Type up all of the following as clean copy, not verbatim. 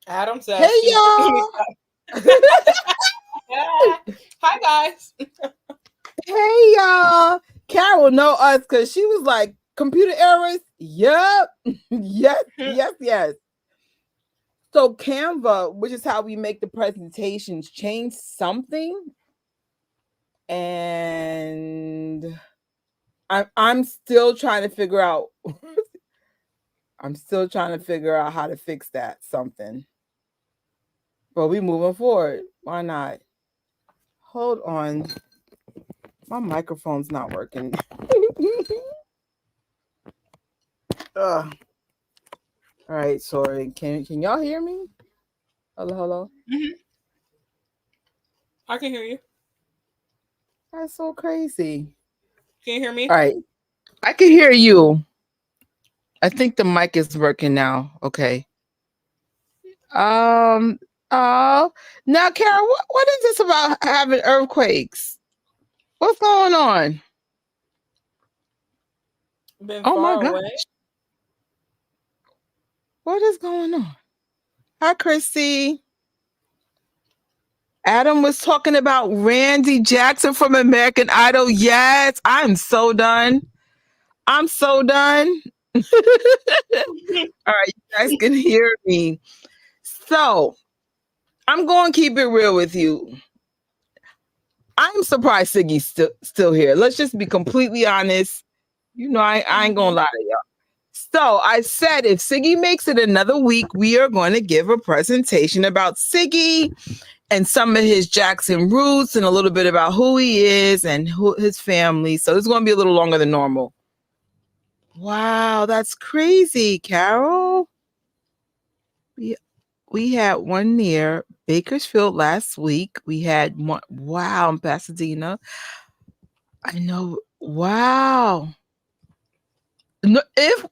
Adam Hey says she. y'all. Hi guys. Hey y'all. Carol know us because she was like, computer errors? Yep. yes. So Canva, which is how we make the presentations, changed something. And I'm still trying to figure out how to fix that something. But we moving forward. Why not? Hold on. My microphone's not working. Ugh. All right, sorry. Can y'all hear me? Hello. Mm-hmm. I can hear you. That's so crazy. Can you hear me? All right, I can hear you. I think the mic is working now. Okay. Um. Oh, now, Carol, what is this about having earthquakes? What's going on? Been Oh my far gosh, away. what is going on? Hi, Chrissy. Adam was talking about Randy Jackson from American Idol. Yes, I'm so done. I'm so done. All right, you guys can hear me. So I'm going to keep it real with you. I'm surprised Siggy's still here. Let's just be completely honest. You know, I ain't going to lie to y'all. So I said if Siggy makes it another week, we are going to give a presentation about Siggy and some of his Jackson roots and a little bit about who he is and his family. So it's going to be a little longer than normal. Wow, that's crazy, Carol. We had one near Bakersfield last week. We had one, wow, in Pasadena. I know. Wow. No, if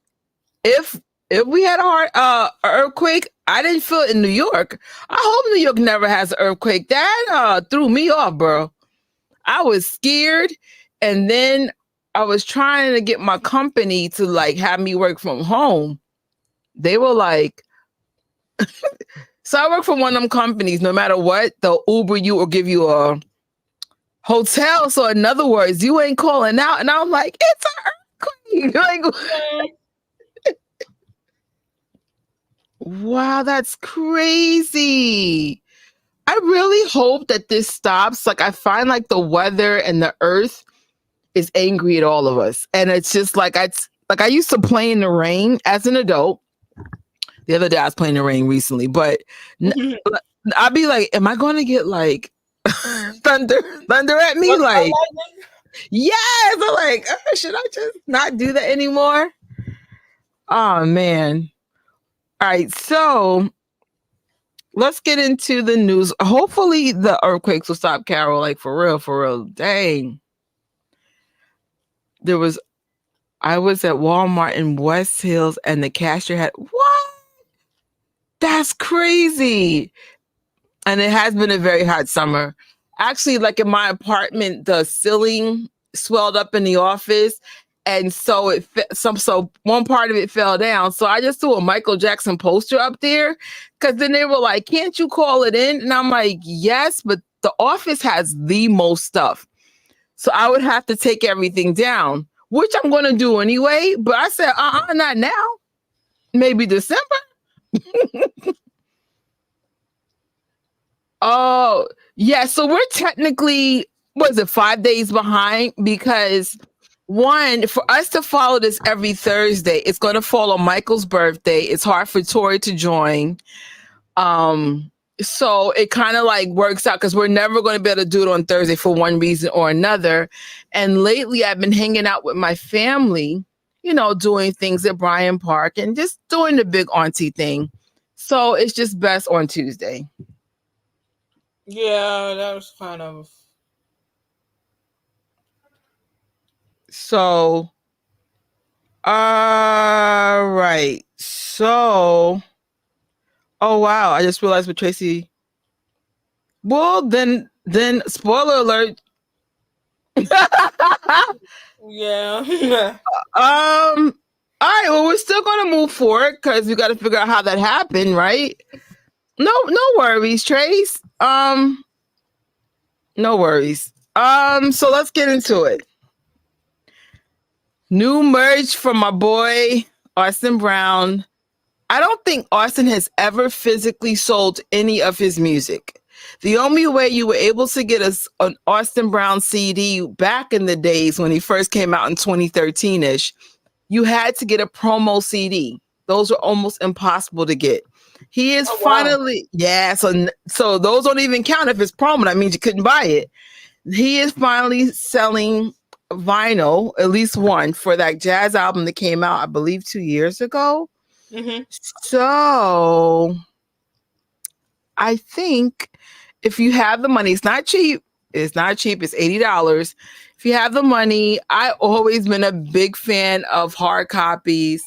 we had a hard earthquake, I didn't feel it in New York. I hope New York never has an earthquake. That threw me off, bro. I was scared, and then I was trying to get my company to like have me work from home. They were like, so I work for one of them companies. No matter what, they'll Uber you or give you a hotel. So in other words, you ain't calling out. And I'm like, it's an earthquake. Like, wow, that's crazy. I really hope that this stops. Like, I find like the weather and the earth is angry at all of us. And it's just like I used to play in the rain as an adult. The other day I was playing in the rain recently, but I'd be like, am I going to get like thunder at me? Like, yes. I'm like, should I just not do that anymore? Oh man. All right, so let's get into the news. Hopefully the earthquakes will stop, Carol. Like for real. Dang. I was at Walmart in West Hills and the cashier had what? That's crazy. And it has been a very hot summer. Actually, like in my apartment, the ceiling swelled up in the office. And so so one part of it fell down. So I just threw a Michael Jackson poster up there because then they were like, can't you call it in? And I'm like, yes, but the office has the most stuff. So I would have to take everything down, which I'm going to do anyway. But I said, not now. Maybe December. Oh, yeah. So we're technically, was it 5 days behind? Because one, for us to follow this every Thursday, it's going to fall on Michael's birthday. It's hard for Tori to join. So it kind of like works out because we're never going to be able to do it on Thursday for one reason or another. And lately I've been hanging out with my family, doing things at Bryant Park and just doing the big auntie thing. So it's just best on Tuesday. Yeah, that was kind of. So, all right. So, oh wow, I just realized with Tracy. Well, then, spoiler alert. Yeah. All right. Well, we're still going to move forward because we got to figure out how that happened, right? No worries, Trace. No worries. So let's get into it. New merch from my boy Austin Brown. I don't think Austin has ever physically sold any of his music. The only way you were able to get an Austin Brown CD back in the days when he first came out in 2013 ish, you had to get a promo CD. Those were almost impossible to get. He is finally, yeah. So those don't even count if it's promo. That means you couldn't buy it. He is finally selling vinyl, at least one, for that jazz album that came out, I believe, 2 years ago. Mm-hmm. So I think if you have the money, it's not cheap. It's not cheap. It's $80. If you have the money, I've always been a big fan of hard copies.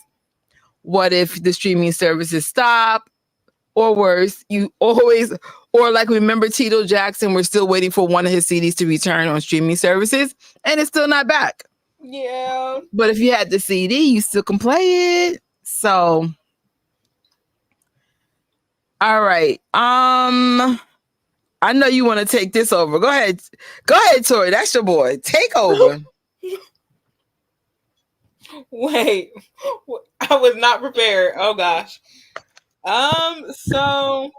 What if the streaming services stop? Or worse, you always, or like remember Tito Jackson, we're still waiting for one of his CDs to return on streaming services, and it's still not back. Yeah. But if you had the CD, you still can play it. So, all right. I know you want to take this over. Go ahead, Toya. That's your boy. Take over. Wait, I was not prepared. Oh gosh. So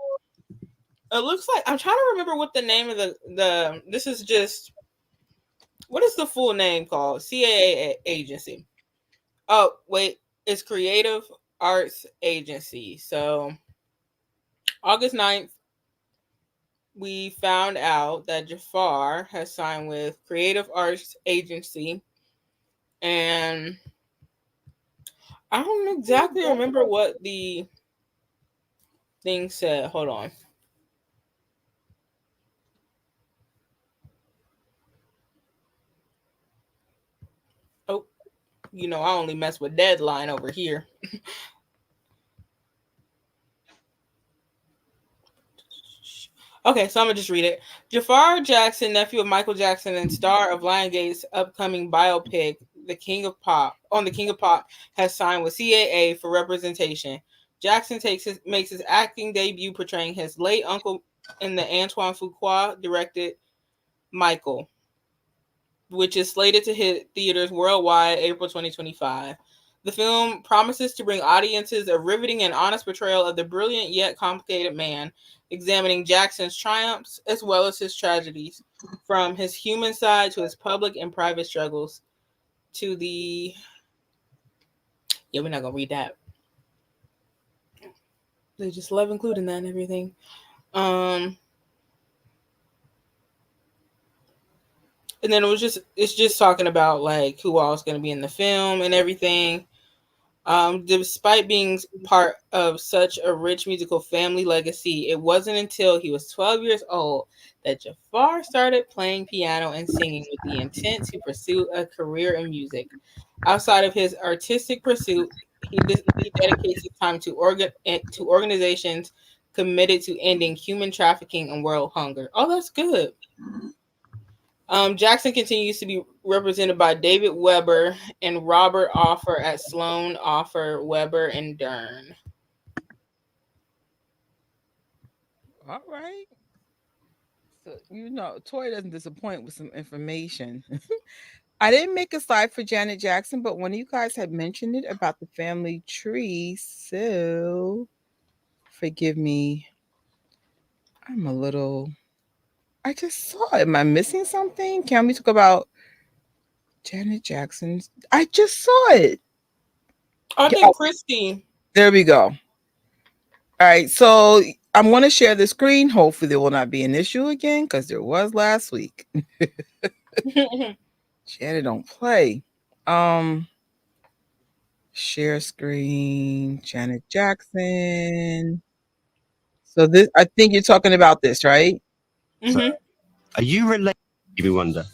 it looks like I'm trying to remember what the name of the. This is just. What is the full name called? CAA agency. Oh wait, it's Creative Arts Agency. So August 9th, we found out that Jafar has signed with Creative Arts Agency, and I don't exactly remember what the thing said. Hold on. Oh, I only mess with Deadline over here. Okay, so I'm gonna just read it. Jafar Jackson, nephew of Michael Jackson and star of Lionsgate's upcoming biopic, The King of Pop, has signed with CAA for representation. Jackson makes his acting debut portraying his late uncle in the Antoine Fuqua directed Michael, which is slated to hit theaters worldwide April 2025. The film promises to bring audiences a riveting and honest portrayal of the brilliant yet complicated man, examining Jackson's triumphs as well as his tragedies, from his human side to his public and private struggles, to the... Yeah, we're not going to read that. They just love including that and everything. And then it's just talking about like who all is going to be in the film and everything. Despite being part of such a rich musical family legacy, it wasn't until he was 12 years old that Jafar started playing piano and singing with the intent to pursue a career in music. Outside of his artistic pursuit, he dedicates his time to organizations committed to ending human trafficking and world hunger. Oh, that's good. Jackson continues to be represented by David Weber and Robert Offer at Sloan, Offer, Weber, and Dern. All right. So, Toya doesn't disappoint with some information. I didn't make a slide for Janet Jackson, but one of you guys had mentioned it about the family tree. So, forgive me. I just saw it. Am I missing something? Can we talk about Janet Jackson's? I just saw it. I think Christy. There we go. All right. So I'm going to share the screen. Hopefully there will not be an issue again because there was last week. Janet don't play. Share screen. Janet Jackson. So this, I think you're talking about this, right? Mm-hmm. Are you related to Stevie Wonder?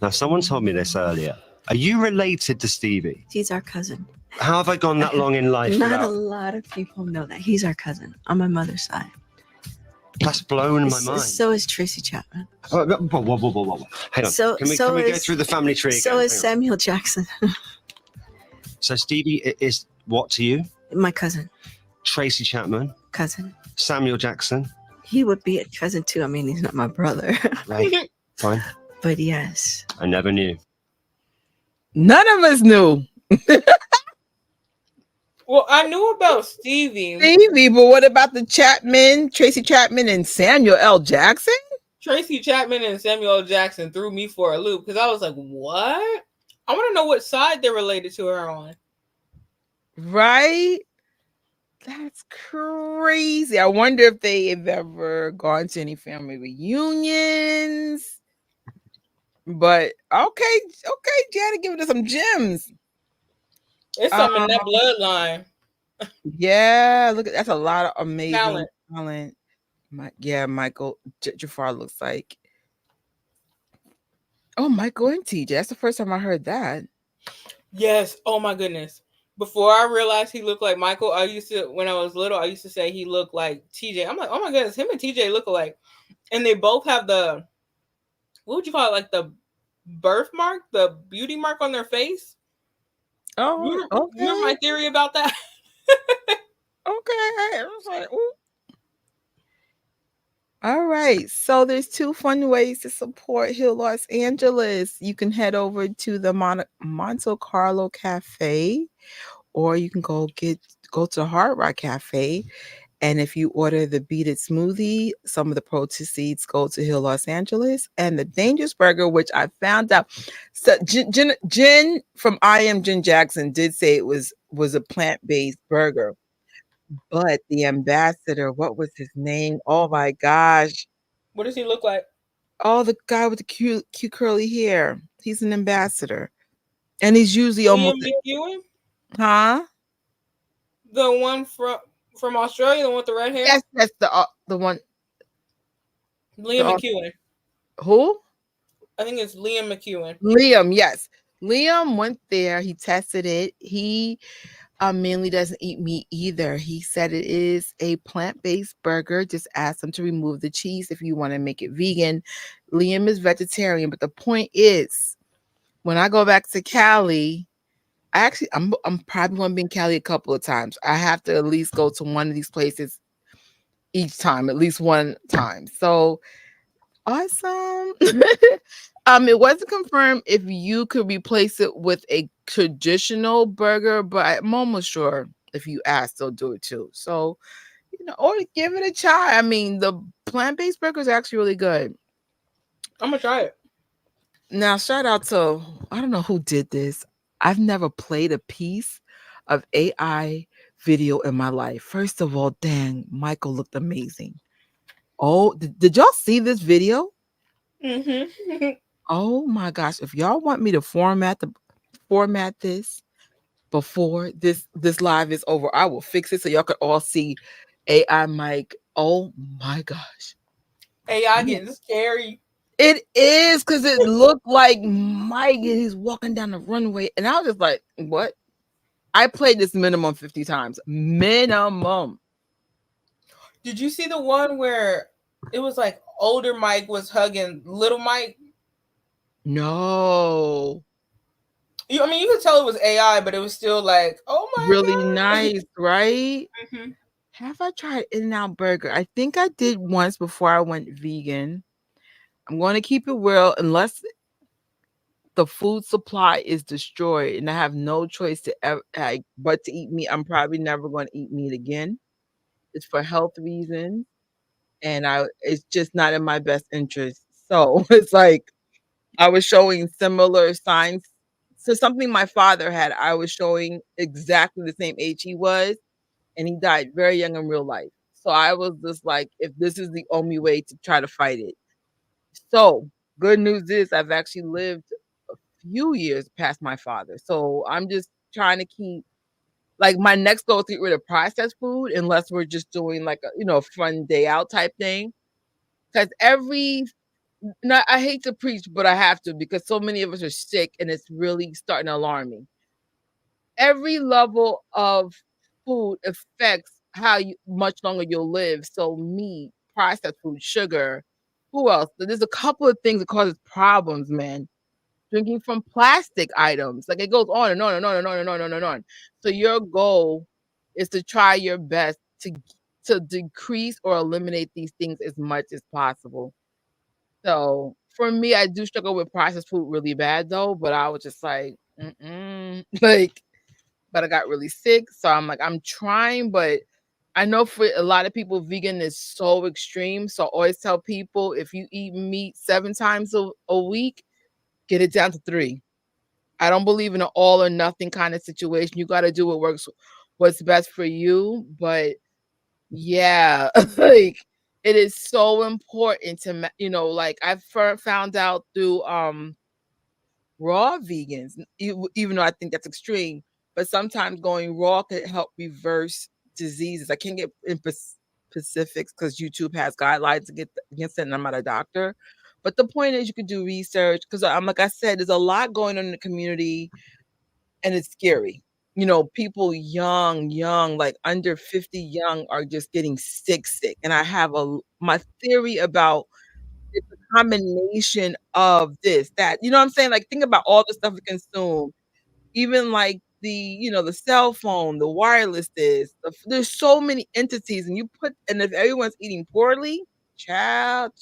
Now, someone told me this earlier. Are you related to Stevie? He's our cousin. How have I gone that long in life? Not a lot of people know that. He's our cousin on my mother's side. That's blown my mind. So is Tracy Chapman. Whoa. Hang on. Can we go through the family tree again? So is Samuel Jackson. So Stevie is what to you? My cousin. Tracy Chapman? Cousin. Samuel Jackson. He would be a cousin too. I mean, he's not my brother. Right. Fine. But yes. I never knew. None of us knew. Well, I knew about Stevie. Stevie, but what about the Chapman, Tracy Chapman, and Samuel L. Jackson? Tracy Chapman and Samuel L. Jackson threw me for a loop because I was like, what? I want to know what side they're related to her on. Right? That's crazy. I wonder if they have ever gone to any family reunions. But okay, Janet giving us some gems. It's something in that bloodline. Yeah, look, that's a lot of amazing Talent. Michael Jafar looks like. Oh, Michael and TJ. That's the first time I heard that. Yes. Oh my goodness. Before I realized he looked like Michael, when I was little, I used to say he looked like TJ. I'm like, oh my goodness, him and TJ look alike. And they both have what would you call it? Like the birthmark, the beauty mark on their face. Oh, okay. You remember my theory about that? Okay. I was like, ooh. All right. So there's two fun ways to support Hill Los Angeles. You can head over to the Monte Carlo Cafe, or you can go to the Hard Rock Cafe. And if you order the Beat It smoothie, some of the proceeds go to Hill Los Angeles. And the Dangerous Burger, which I found out, so Jen from I Am Jen Jackson did say it was a plant-based burger. But the ambassador, what was his name? Oh my gosh. What does he look like? Oh, the guy with the cute curly hair. He's an ambassador. And he's usually Liam almost McEwen? Huh? The one from Australia, the one with the red hair? Yes, that's the one. Liam McEwen. Who? I think it's Liam McEwen. Liam, yes. Liam went there. He tested it. He mainly doesn't eat meat either. He said it is a plant-based burger. Just ask him to remove the cheese if you want to make it vegan. Liam is vegetarian, but the point is, when I go back to Cali, I'm probably going to be in Cali a couple of times. I have to at least go to one of these places each time, at least one time. So awesome. It wasn't confirmed if you could replace it with a traditional burger, but I'm almost sure if you ask, they'll do it too. So, or give it a try. I mean, the plant-based burger is actually really good. I'm gonna try it. Now, shout out to, I don't know who did this. I've never played a piece of AI video in my life. First of all, dang, Michael looked amazing. Oh, did y'all see this video? Mm-hmm. Oh my gosh! If y'all want me to format this before this live is over, I will fix it so y'all could all see AI Mike. Oh my gosh! AI getting scary. It is, because it looked like Mike and he's walking down the runway, and I was just like, "What?" I played this minimum 50 times. Minimum. Did you see the one where it was like older Mike was hugging little Mike? No. I mean, you could tell it was AI, but it was still like, oh my really God. nice, right? Mm-hmm. Have I tried In-N-Out Burger? I think I did once before I went vegan. I'm going to keep it real unless the food supply is destroyed and I have no choice but to eat meat. I'm probably never going to eat meat again. It's for health reasons, and it's just not in my best interest. So it's like I was showing similar signs to something my father had. I was showing exactly the same age he was, and he died very young in real life. So I was just like, if this is the only way to try to fight it. So good news is I've actually lived a few years past my father. So I'm just trying to keep, like, my next goal is to get rid of processed food unless we're just doing like a fun day out type thing. Because I hate to preach, but I have to, because so many of us are sick and it's really starting to alarm me. Every level of food affects how much longer you'll live. So meat, processed food, sugar. Who else? There's a couple of things that causes problems, man. Drinking from plastic items. Like, it goes on and on and on and on and on and on and on. So your goal is to try your best to decrease or eliminate these things as much as possible. So for me, I do struggle with processed food really bad though, but I was just like, like, but I got really sick. So I'm like, I'm trying, but I know for a lot of people, vegan is so extreme. So I always tell people if you eat meat 7 times a week, get it down to 3. I don't believe in an all or nothing kind of situation. You got to do what works, what's best for you. But yeah, like it is so important to, like I've found out through raw vegans, even though I think that's extreme, but sometimes going raw can help reverse diseases. I can't get in specifics because YouTube has guidelines against it, and I'm not a doctor. But the point is, you can do research because I'm like I said, there's a lot going on in the community, and it's scary. People young, like under 50 young are just getting sick. And I have my theory about it's a combination of this, that, you know what I'm saying? Like, think about all the stuff we consume, even like the cell phone, the wireless, there's so many entities, and if everyone's eating poorly, child.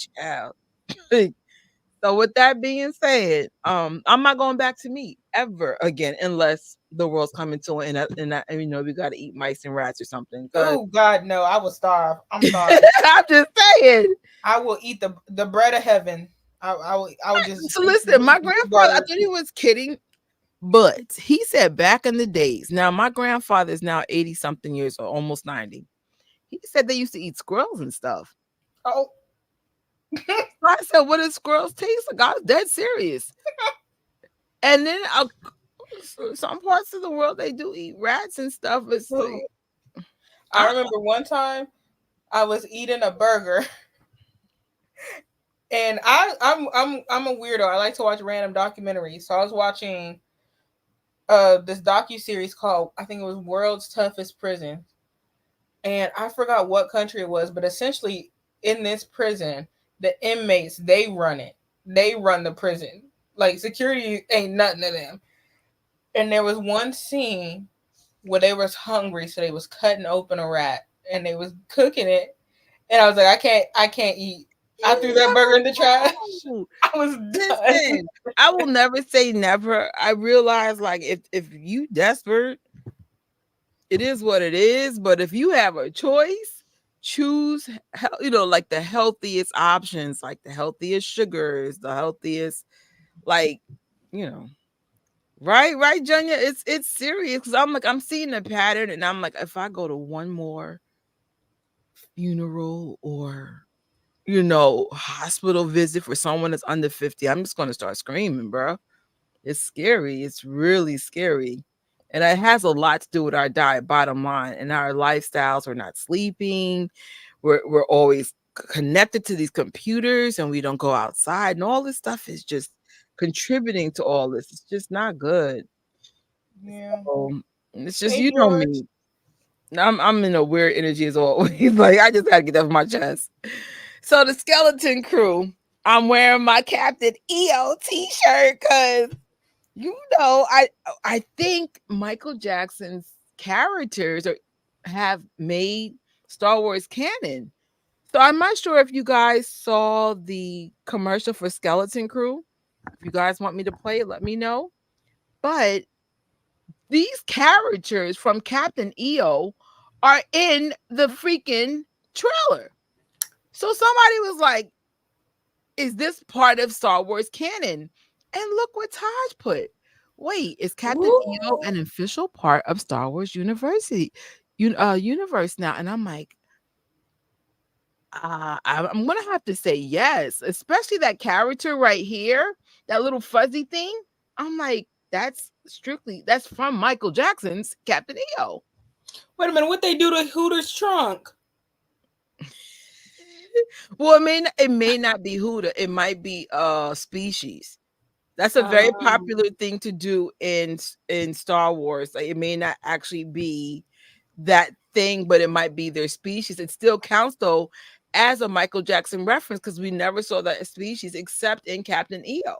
So with that being said, I'm not going back to meat ever again unless the world's coming to an end and we got to eat mice and rats or something. Oh God, no! I will starve. I'm sorry. I'm just saying. I will eat the bread of heaven. I will just. So listen, my grandfather, I thought he was kidding, but he said back in the days. Now my grandfather is now 80 something years or almost 90. He said they used to eat squirrels and stuff. Oh. So I said, what does squirrels taste like? I was dead serious. And then some parts of the world they do eat rats and stuff. But I remember one time I was eating a burger, and I'm a weirdo. I like to watch random documentaries. So I was watching this docu-series called, I think it was World's Toughest Prison, and I forgot what country it was, but essentially in this prison, the inmates, they run it. They run the prison. Like, security ain't nothing to them. And there was one scene where they was hungry, so they was cutting open a rat and they was cooking it. And I was like, I can't eat. I threw that burger in the trash. I was done. I will never say never. I realize, like, if you desperate, it is what it is. But if you have a choice, choose, like the healthiest options, like the healthiest sugars, the healthiest, like, right, Junior. It's serious because I'm seeing a pattern, and I'm like, if I go to one more funeral or hospital visit for someone that's under 50, I'm just going to start screaming, bro. It's scary. It's really scary. And it has a lot to do with our diet, bottom line, and our lifestyles. We're not sleeping. We're always connected to these computers, and we don't go outside. And all this stuff is just contributing to all this. It's just not good. Yeah. So, it's just, me. I'm in a weird energy as always. Like, I just got to get that off my chest. So the skeleton crew, I'm wearing my Captain EO t-shirt because, I think Michael Jackson's characters have made Star Wars canon. So I'm not sure if you guys saw the commercial for Skeleton Crew. If you guys want me to play it, let me know. But these characters from Captain EO are in the freaking trailer. So somebody was like, is this part of Star Wars canon? And look what Taj put. Wait, is Captain EO an official part of Star Wars universe now? And I'm like, I'm gonna have to say yes, especially that character right here, that little fuzzy thing. I'm like, that's from Michael Jackson's Captain EO. Wait a minute, what they do to Hooter's trunk? Well, it may not be Hooter. It might be species. That's a very popular thing to do in Star Wars. Like, it may not actually be that thing, but it might be their species. It still counts though as a Michael Jackson reference because we never saw that species except in Captain EO.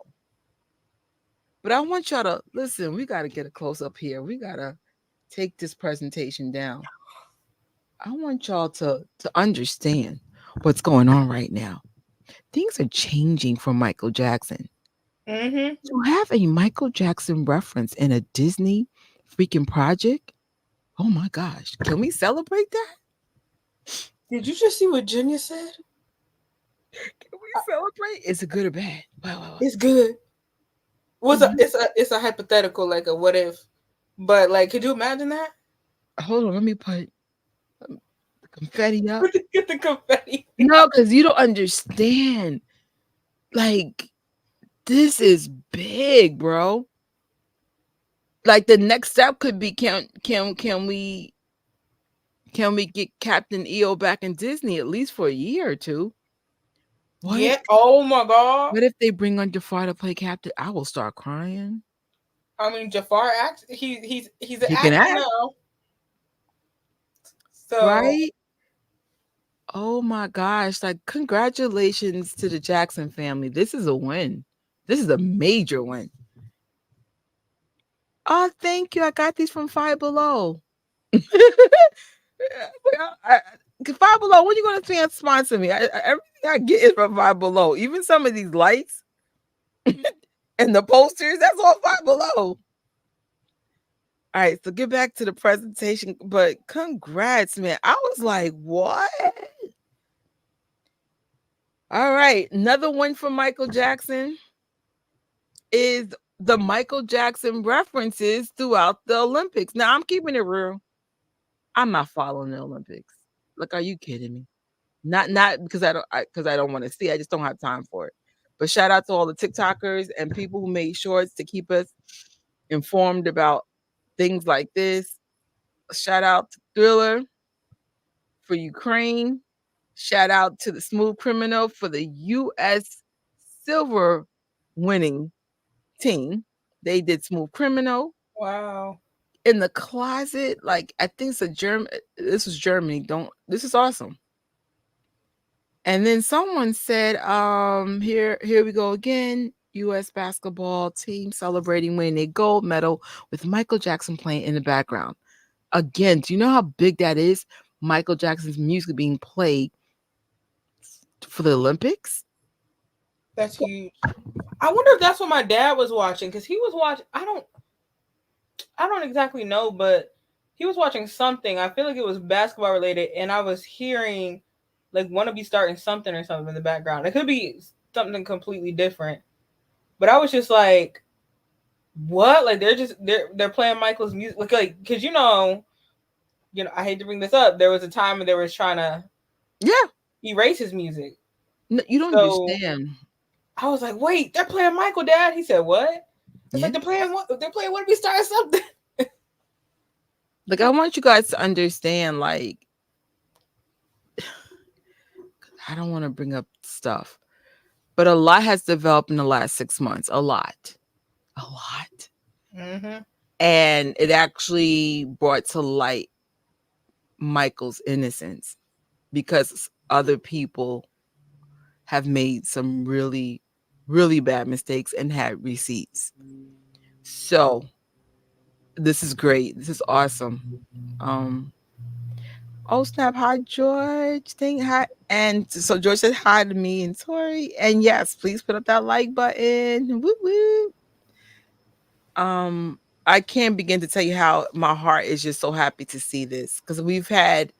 But I want y'all to listen. We got to get a close up here. We got to take this presentation down. I want y'all to understand what's going on right now. Things are changing for Michael Jackson. Mm-hmm. To have a Michael Jackson reference in a Disney freaking project, oh my gosh, can we celebrate that? Did you just see what Junior said? Can we celebrate? Is it good or bad? Wow. It's good. It's a hypothetical, like a what if, but like, could you imagine that? Hold on, let me put the confetti up. Get the confetti. No, because you don't understand. Like, this is big, bro. Like the next step could be can we get Captain EO back in Disney at least for a year or two? What Yeah. if Oh my god. what if they bring on Jafar to play Captain? I will start crying. I mean, Jafar acts. He's an He can actor act, now. So right? Oh my gosh. Like, congratulations to the Jackson family. This is a win. This is a major win. Oh, thank you. I got these from Five Below. Five Below, when you going to sponsor me? Everything I get is from Five Below. Even some of these lights and the posters, that's all Five Below. All right, so get back to the presentation, but congrats, man. I was like, what? All right, another one for Michael Jackson is the Michael Jackson references throughout the Olympics. Now, I'm keeping it real. I'm not following the Olympics. Like, are you kidding me? Not because I don't want to see. I just don't have time for it. But shout out to all the TikTokers and people who made shorts to keep us informed about things like this. Shout out to Thriller for Ukraine. Shout out to the Smooth Criminal for the U.S. silver winning team. They did Smooth Criminal. wow. In the closet, like I think it's a German. This was Germany. This is awesome. And then someone said, here we go again. U.S. basketball team celebrating winning a gold medal with Michael Jackson playing in the background. Again, do you know how big that is? Michael Jackson's music being played for the Olympics. That's huge. I wonder if that's what my dad was watching, because he was watching. I don't exactly know, but he was watching something. I feel like it was basketball related, and I was hearing like "Wanna Be Starting Something" or something in the background. It could be something completely different, but I was just like, "What?" Like they're playing Michael's music, like because I hate to bring this up. There was a time when they were trying to erase his music. No, you don't understand. I was like, "Wait, they're playing Michael, Dad?" He said, "What?" It's like they're playing what? They're playing "Wanna Be Starting Something." Like, I want you guys to understand, like, I don't want to bring up stuff, but a lot has developed in the last 6 months. A lot. Mm-hmm. And it actually brought to light Michael's innocence because other people have made some really, really bad mistakes and had receipts. So this is great. This is awesome. Oh snap! Hi George. Thank hi. And so George said hi to me and Tori. And yes, please put up that like button. Woo woo. I can't begin to tell you how my heart is just so happy to see this because we've had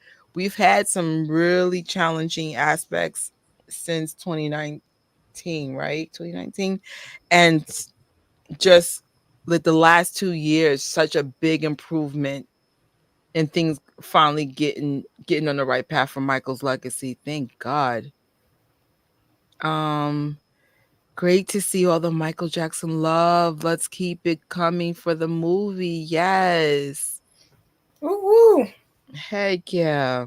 some really challenging aspects since 2019, right? 2019, and just like the last 2 years, such a big improvement and things finally getting on the right path for Michael's legacy. Thank God. Great to see all the Michael Jackson love. Let's keep it coming for the movie. Yes. Woo-woo. Heck yeah.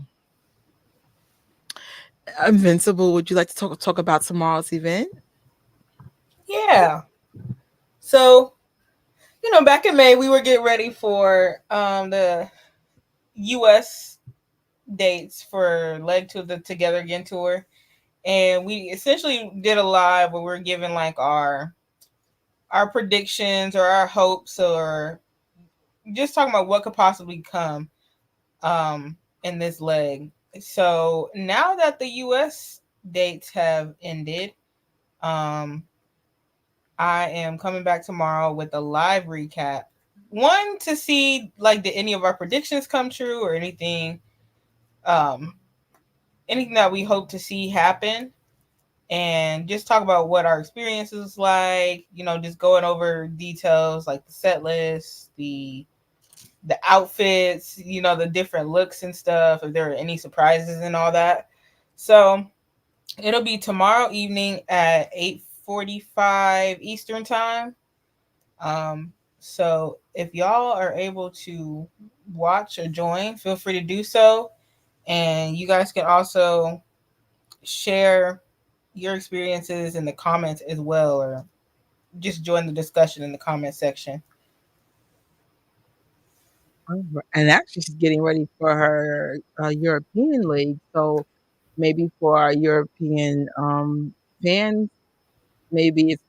Invincible, would you like to talk about tomorrow's event? Yeah. So, back in May, we were getting ready for the U.S. dates for Leg to the Together Again tour. And we essentially did a live where we're giving like our predictions or our hopes or just talking about what could possibly come. in this leg. So now that the US dates have ended, um I am coming back tomorrow with a live recap. One, to see like did any of our predictions come true or um anything that we hope to see happen, and just talk about what our experience was like, just going over details like the set list, the outfits, the different looks and stuff, if there are any surprises and all that. So it'll be tomorrow evening at 8:45 Eastern time. So if y'all are able to watch or join, feel free to do so. And you guys can also share your experiences in the comments as well, or just join the discussion in the comment section. And actually, she's getting ready for her European league. So maybe for our European fans, maybe it's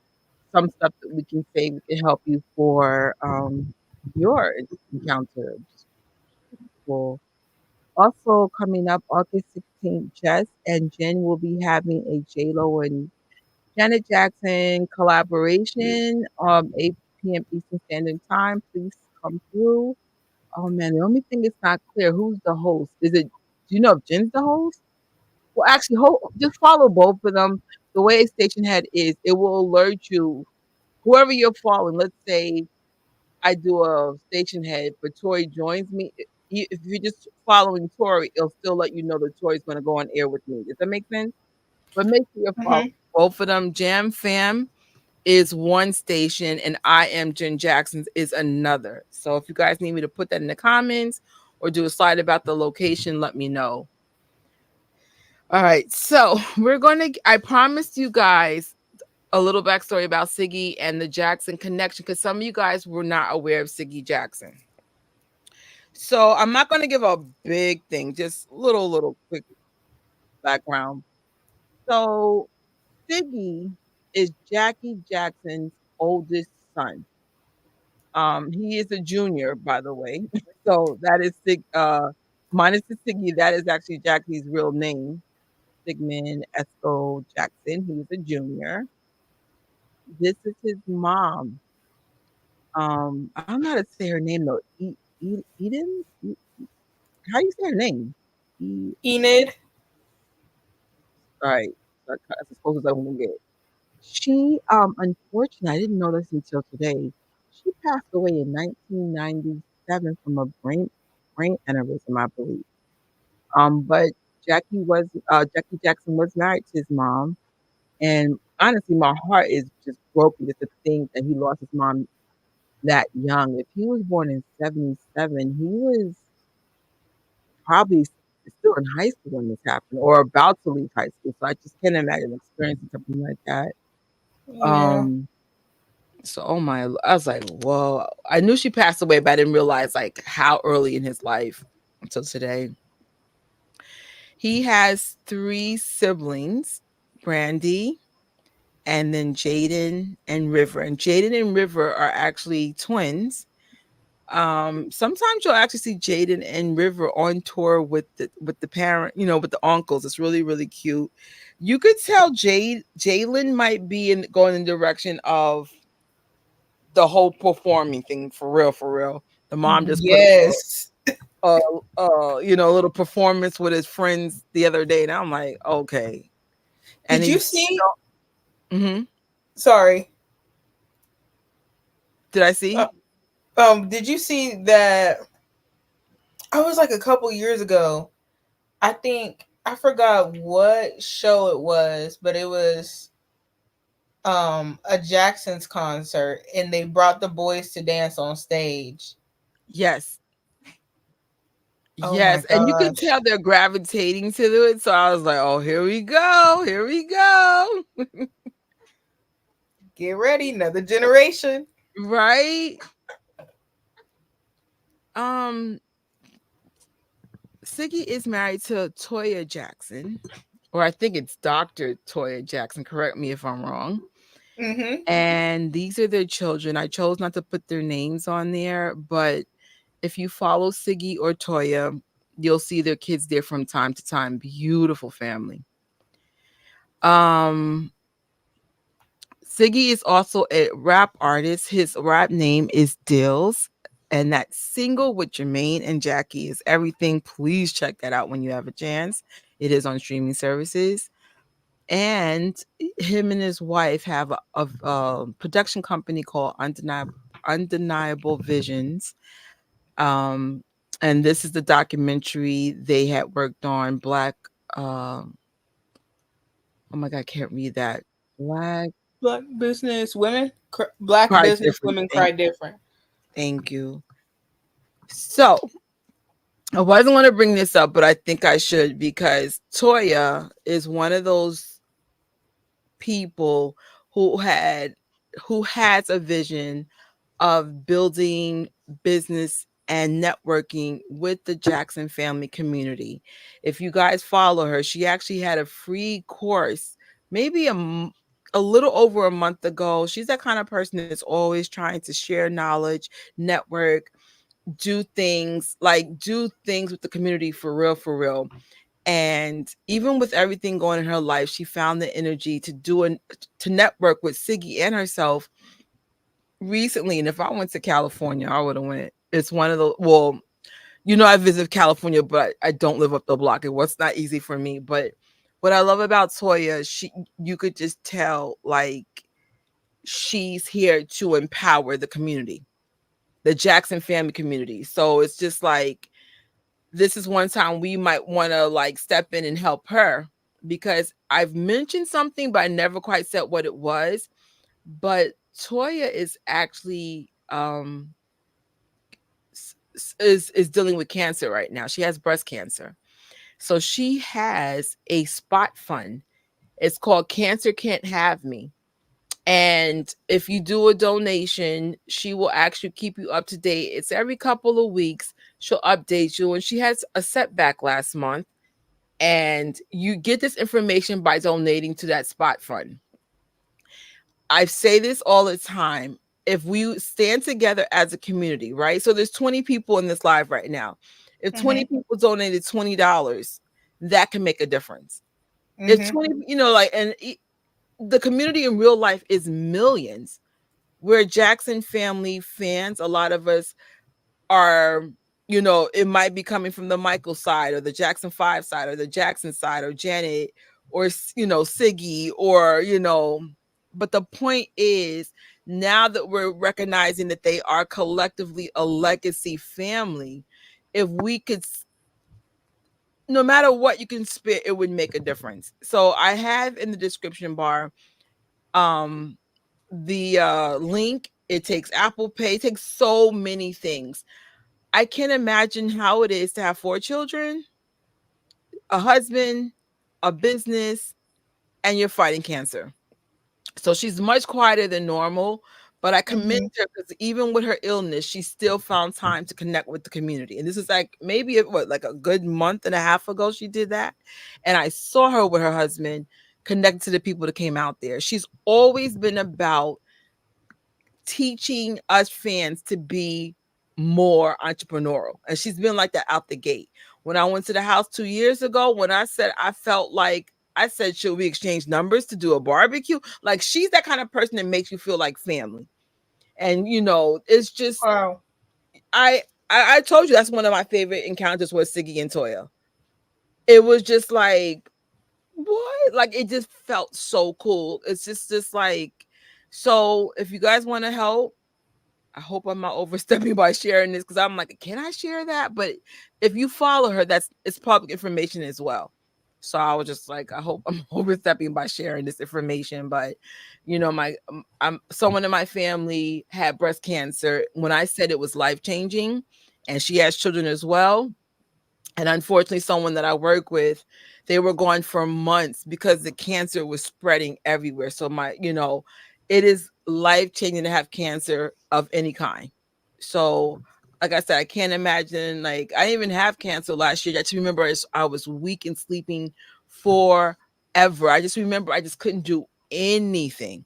some stuff that we can say we can help you for your encounter. Well, also coming up August 16th, Jess and Jen will be having a J-Lo and Janet Jackson collaboration, 8 p.m. Eastern Standard Time. Please come through. Oh man, the only thing is not clear who's the host. Is it? Do you know if Jen's the host? Well, actually, just follow both of them. The way a station head is, it will alert you. Whoever you're following, let's say I do a station head, but Tori joins me. If you're just following Tori, it'll still let you know that Tori's going to go on air with me. Does that make sense? But make sure you're following Mm-hmm. both of them. Jam Fam is one station, and I Am Jen Jackson's is another. So if you guys need me to put that in the comments or do a slide about the location, let me know. All right, so I promised you guys a little backstory about Siggy and the Jackson connection, because some of you guys were not aware of Siggy Jackson. So I'm not going to give a big thing, just little quick background. So Siggy is Jackie Jackson's oldest son. He is a junior, by the way. So that is minus the Siggy, that is actually Jackie's real name, Sigmund Esco Jackson. He is a junior. This is his mom. I don't know how to say her name though. Eden? How do you say her name? Enid. All right. That's as close as I'm gonna get. She, unfortunately, I didn't know this until today. She passed away in 1997 from a brain aneurysm, I believe. But Jackie Jackson was married to his mom, and honestly, my heart is just broken just to think that he lost his mom that young. If he was born in 77, he was probably still in high school when this happened, or about to leave high school. So I just can't imagine experiencing something like that. Yeah. So oh my, I was like, whoa. I knew she passed away, but I didn't realize like how early in his life until today. He has 3 siblings, Brandy, and then Jaden and River. And Jaden and River are actually twins. Sometimes you'll actually see Jaden and River on tour with the parent, with the uncles. It's really, really cute. You could tell Jalen might be going in the direction of the whole performing thing, for real, for real. The mom just put Yes. a little performance with his friends the other day, and I'm like, okay. And Did you he's see? mm-hmm. Sorry. Did I see? Did you see that? I was like a couple years ago. I think I forgot what show it was, but it was a Jackson's concert, and they brought the boys to dance on stage. Yes. Oh my Yes, and you could gosh. tell they're gravitating to it. So I was like, "Oh, here we go, here we go." Get ready, another generation. Right? Um, Siggy is married to Toya Jackson, or I think it's Dr. Toya Jackson. Correct me if I'm wrong. Mm-hmm. And these are their children. I chose not to put their names on there, but if you follow Siggy or Toya, You'll see their kids there from time to time. Beautiful family. Um, Siggy is also a rap artist. His rap name is Dills. And that single with Jermaine and Jackie is everything. Please check that out when you have a chance. It is on streaming services. And him and his wife have a production company called Undeniable Visions. Um, and this is the documentary they had worked on. Um, oh my God, I can't read that. Black Black business women, black Cry business Different. women cry different. Thank you. So I wasn't going to bring this up, but I think I should because Toya is one of those people who has a vision of building business and networking with the Jackson family community. If you guys follow her, she actually had a free course maybe a little over a month ago. She's that kind of person that's always trying to share knowledge, network, do things with the community for real, for real. And even with everything going in her life, she found the energy to network with Siggy and herself recently. And if I went to California, I would have went. It's one of the I visit California, but I don't live up the block. It was not easy for me. But what I love about Toya, you could just tell like she's here to empower the community, the Jackson family community. So it's just like this is one time we might want to like step in and help her because I've mentioned something, but I never quite said what it was. But Toya is actually is dealing with cancer right now. She has breast cancer. So she has a Spotfund. It's called Cancer Can't Have Me. And if you do a donation, she will actually keep you up to date. It's every couple of weeks. She'll update you. And she has a setback last month. And you get this information by donating to that Spotfund. I say this all the time. If we stand together as a community, right? So there's 20 people in this live right now. If 20 people donated $20, that can make a difference. If 20, the community in real life is millions. We're Jackson family fans. A lot of us are, it might be coming from the Michael side or the Jackson 5 side or the Jackson side or Janet or, Siggy or, but the point is now that we're recognizing that they are collectively a legacy family, if we could, no matter what you can spit, it would make a difference. So I have in the description bar, the link. It takes Apple Pay, it takes so many things. I can't imagine how it is to have 4 children, a husband, a business, and you're fighting cancer. So she's much quieter than normal, but I commend her because even with her illness, she still found time to connect with the community. And this is like maybe like a good month and a half ago she did that. And I saw her with her husband connect to the people that came out there. She's always been about teaching us fans to be more entrepreneurial. And she's been like that out the gate. When I went to the house 2 years ago, when I said I felt like I said, should we exchange numbers to do a barbecue? Like she's that kind of person that makes you feel like family. And it's just Wow. I told you that's one of my favorite encounters with Siggy and Toya. It was just like what? Like it just felt so cool. It's just like so if you guys want to help, I hope I'm not overstepping by sharing this because I'm like, can I share that? But if you follow her, it's public information as well. So I was just like, I hope I'm overstepping by sharing this information. But I'm someone in my family had breast cancer. When I said it was life changing, and she has children as well. And unfortunately, someone that I work with, they were gone for months because the cancer was spreading everywhere. So it is life changing to have cancer of any kind. So, like I said, I can't imagine. Like I didn't even have cancer last year. I just remember I was weak and sleeping forever. I just remember I just couldn't do anything.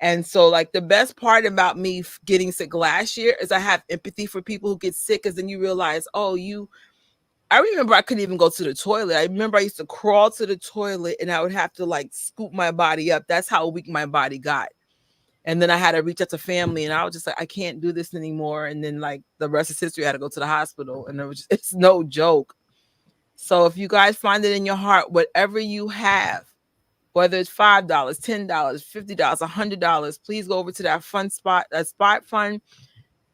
And so, like the best part about me getting sick last year is I have empathy for people who get sick, because then you realize, oh, I remember I couldn't even go to the toilet. I remember I used to crawl to the toilet and I would have to like scoop my body up. That's how weak my body got. And then I had to reach out to family and I was just like, I can't do this anymore. And then like the rest is history. I had to go to the hospital and it's no joke. So if you guys find it in your heart, whatever you have, whether it's $5, $10, $50, $100, please go over to that Spotfund.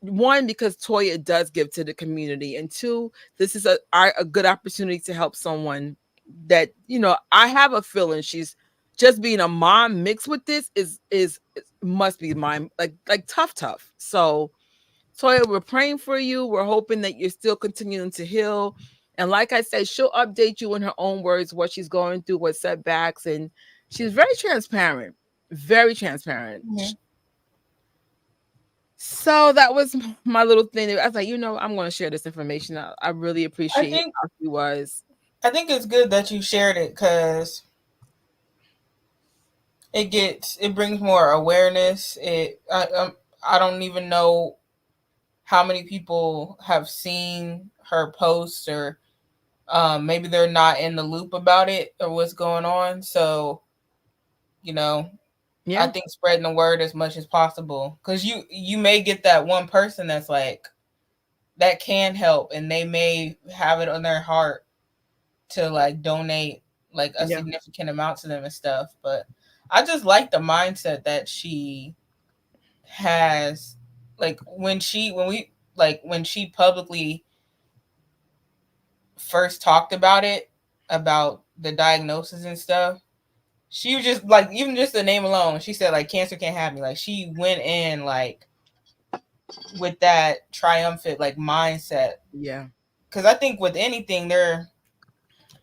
One, because Toya does give to the community, and two, this is a good opportunity to help someone that, you know, I have a feeling she's just being a mom mixed with this is must be mine, like tough. So Toya, we're praying for you. We're hoping that you're still continuing to heal. And like I said, she'll update you in her own words what she's going through, what setbacks, and she's very transparent. Very transparent. Mhm. So that was my little thing. I was like, I'm going to share this information. I really I appreciate think how she was. I think it's good that you shared it because it brings more awareness. I don't even know how many people have seen her posts, or maybe they're not in the loop about it or what's going on. So, you know, I Yeah. think spreading the word as much as possible, because you may get that one person that's like that can help, and they may have it on their heart to like donate like a Yeah. significant amount to them and stuff. But I just like the mindset that she has, like when she publicly first talked about it, about the diagnosis and stuff. She was just like, even just the name alone, she said like cancer can't have me. Like she went in like with that triumphant like mindset. Yeah. Because I think with anything, there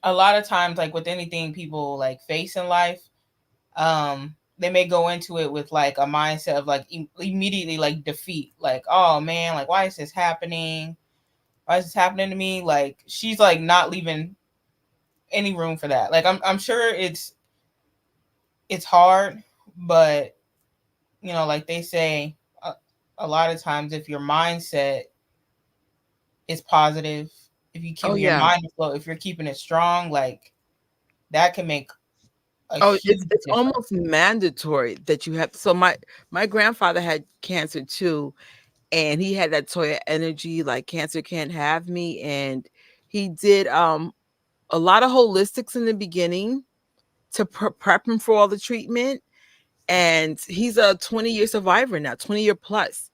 a lot of times, like with anything people like face in life, they may go into it with like a mindset of like immediately like defeat, like, oh man, like why is this happening, why is this happening to me? Like she's like not leaving any room for that. Like I'm sure it's hard, but like they say, a lot of times if your mindset is positive, if you Oh keep your yeah. mind afloat, if you're keeping it strong, like that can make a Oh, huge it's difference. almost mandatory that you have. So my grandfather had cancer too, and he had that Toya energy, like cancer can't have me, and he did a lot of holistics in the beginning to prep him for all the treatment, and he's a 20-year survivor now, 20-year plus.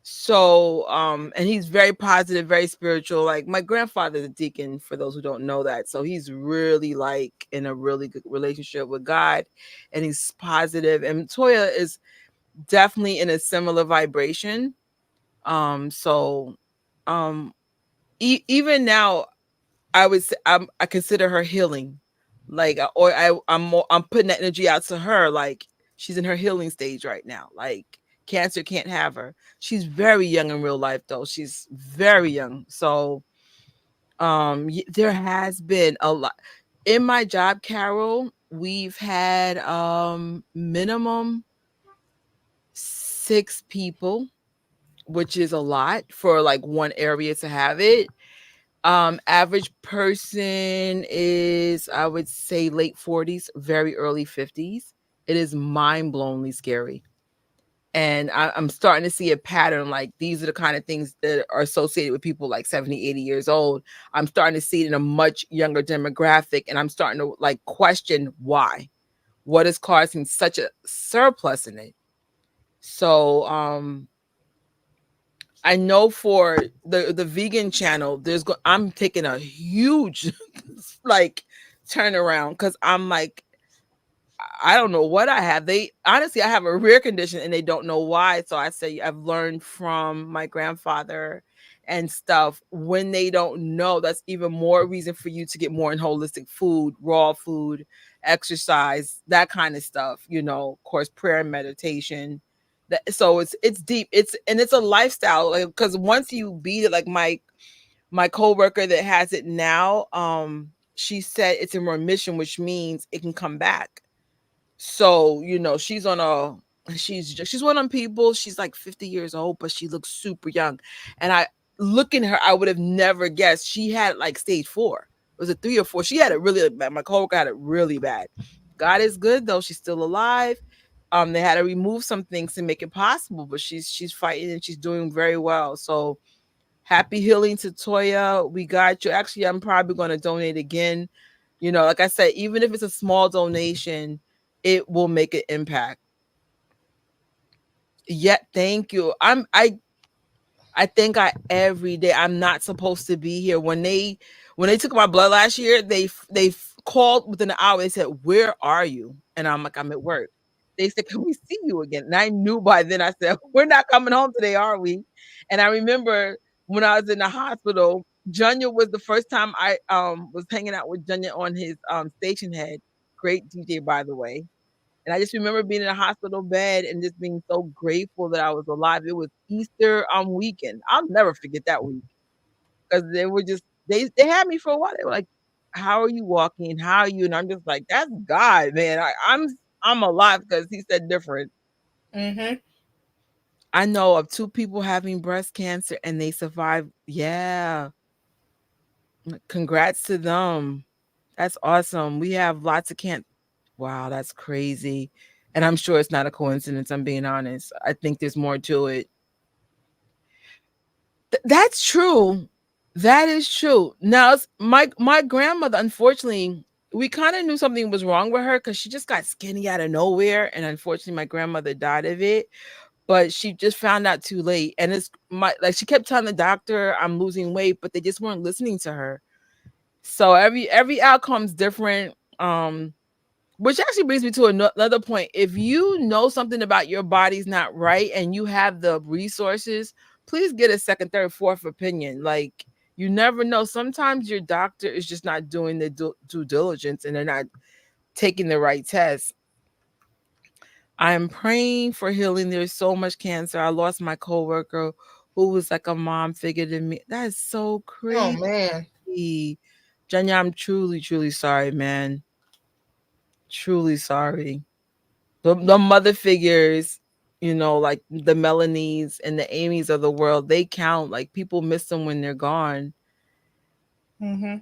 So and he's very positive, very spiritual. Like my grandfather's a deacon, for those who don't know that. So he's really like in a really good relationship with God, and he's positive, and Toya is definitely in a similar vibration. So um even now I would say I consider her healing. Like I'm putting that energy out to her, like she's in her healing stage right now. Like cancer can't have her. She's very young in real life though. She's very young. So there has been a lot in my job, Carol. We've had minimum 6 people, which is a lot for like one area to have it. Average person is, I would say, late 40s, very early 50s. It is mind-blowingly scary. And I'm starting to see a pattern. Like these are the kind of things that are associated with people like 70, 80 years old. I'm starting to see it in a much younger demographic, and I'm starting to like question why. What is causing such a surplus in it? So I know for the vegan channel, I'm taking a huge like turnaround, because I'm like, I don't know what I have. They honestly, I have a rare condition and they don't know why. So I say I've learned from my grandfather and stuff. When they don't know, that's even more reason for you to get more in holistic food, raw food, exercise, that kind of stuff. Of course, prayer and meditation. So it's deep. It's a lifestyle. Like, because once you beat it, like my coworker that has it now, she said it's in remission, which means it can come back. So, she's one of them people, she's like 50 years old, but she looks super young. And looking at her, I would have never guessed she had like stage 4. It was a 3 or 4. She had it really bad. My coworker had it really bad. God is good though. She's still alive. They had to remove some things to make it possible, but she's fighting and she's doing very well. So happy healing to Toya. We got you. Actually, I'm probably going to donate again. You know, like I said, even if it's a small donation, it will make an impact. Yeah, thank you. I thank God every day. I'm not supposed to be here. When they took my blood last year, they called within an hour. They said, "Where are you?" And I'm like, "I'm at work." They said, "Can we see you again?" And I knew by then. I said, "We're not coming home today, are we?" And I remember when I was in the hospital, Junior was the first time I was hanging out with Junior on his station head. Great DJ, by the way. And I just remember being in a hospital bed and just being so grateful that I was alive. It was Easter weekend. I'll never forget that week because they were just they had me for a while. They were like, "How are you walking? How are you?" And I'm just like, "That's God, man. I'm alive because He said different." Mm-hmm. I know of 2 people having breast cancer and they survived. Yeah, congrats to them. That's awesome. We have lots of cancer. Wow, that's crazy. And I'm sure it's not a coincidence, I'm being honest. I think there's more to it. That's true. That is true. Now, my grandmother, unfortunately, we kind of knew something was wrong with her because she just got skinny out of nowhere, and unfortunately, my grandmother died of it. But she just found out too late, and it's my like she kept telling the doctor, "I'm losing weight," but they just weren't listening to her. So every outcome's different. Which actually brings me to another point. If you know something about your body's not right and you have the resources, please get a second, third, fourth opinion. Like you never know. Sometimes your doctor is just not doing the due diligence and they're not taking the right tests. I'm praying for healing. There's so much cancer. I lost my coworker who was like a mom figure to me. That is so Oh crazy. man. Janya, I'm truly, truly sorry, man. Truly sorry. The mother figures, like the Melanies and the Amy's of the world, they count. Like people miss them when they're gone. Mm-hmm.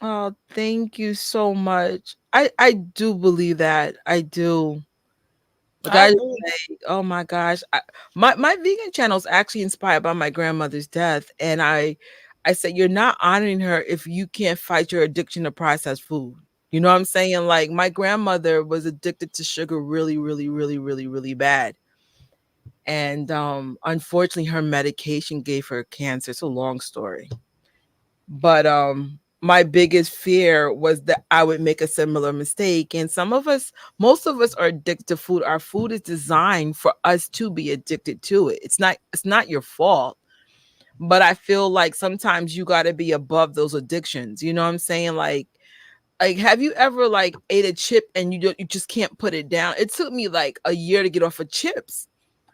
Oh, thank you so much. I do believe that. I do. Like I I agree. say, oh my gosh, my vegan channel is actually inspired by my grandmother's death, and I said you're not honoring her if you can't fight your addiction to processed food. You know what I'm saying? Like my grandmother was addicted to sugar really, really, really, really, really bad. And unfortunately her medication gave her cancer. It's a long story. But my biggest fear was that I would make a similar mistake. And most of us are addicted to food. Our food is designed for us to be addicted to it. It's not your fault. But I feel like sometimes you got to be above those addictions. You know what I'm saying? Like have you ever like ate a chip and you just can't put it down? It took me like a year to get off of chips.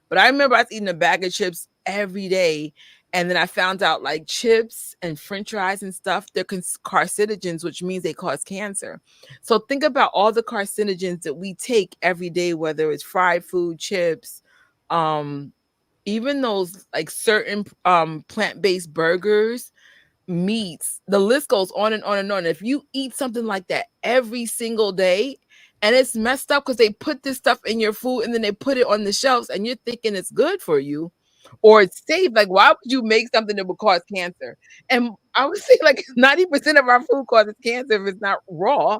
But I remember I was eating a bag of chips every day. And then I found out like chips and french fries and stuff, they're carcinogens, which means they cause cancer. So think about all the carcinogens that we take every day, whether it's fried food, chips, um, even those like certain plant-based burgers, meats, the list goes on and on and on. If you eat something like that every single day, and it's messed up because they put this stuff in your food and then they put it on the shelves and you're thinking it's good for you or it's safe. Like, why would you make something that would cause cancer? And I would say like 90% of our food causes cancer if it's not raw.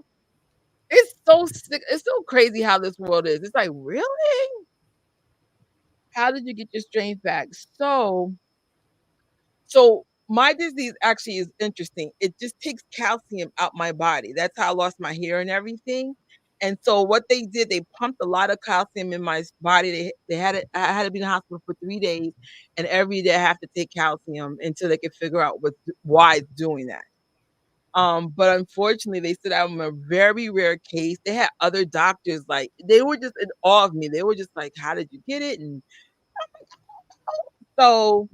It's so sick. It's so crazy how this world is. It's like, really? How did you get your strength back? So my disease actually is interesting. It just takes calcium out my body. That's how I lost my hair and everything. And so what they did, they pumped a lot of calcium in my body. They had it. I had to be in the hospital for 3 days, and every day I have to take calcium until they could figure out why it's doing that. But unfortunately, they said I'm a very rare case. They had other doctors like they were just in awe of me. They were just like, "How did you get it?" And so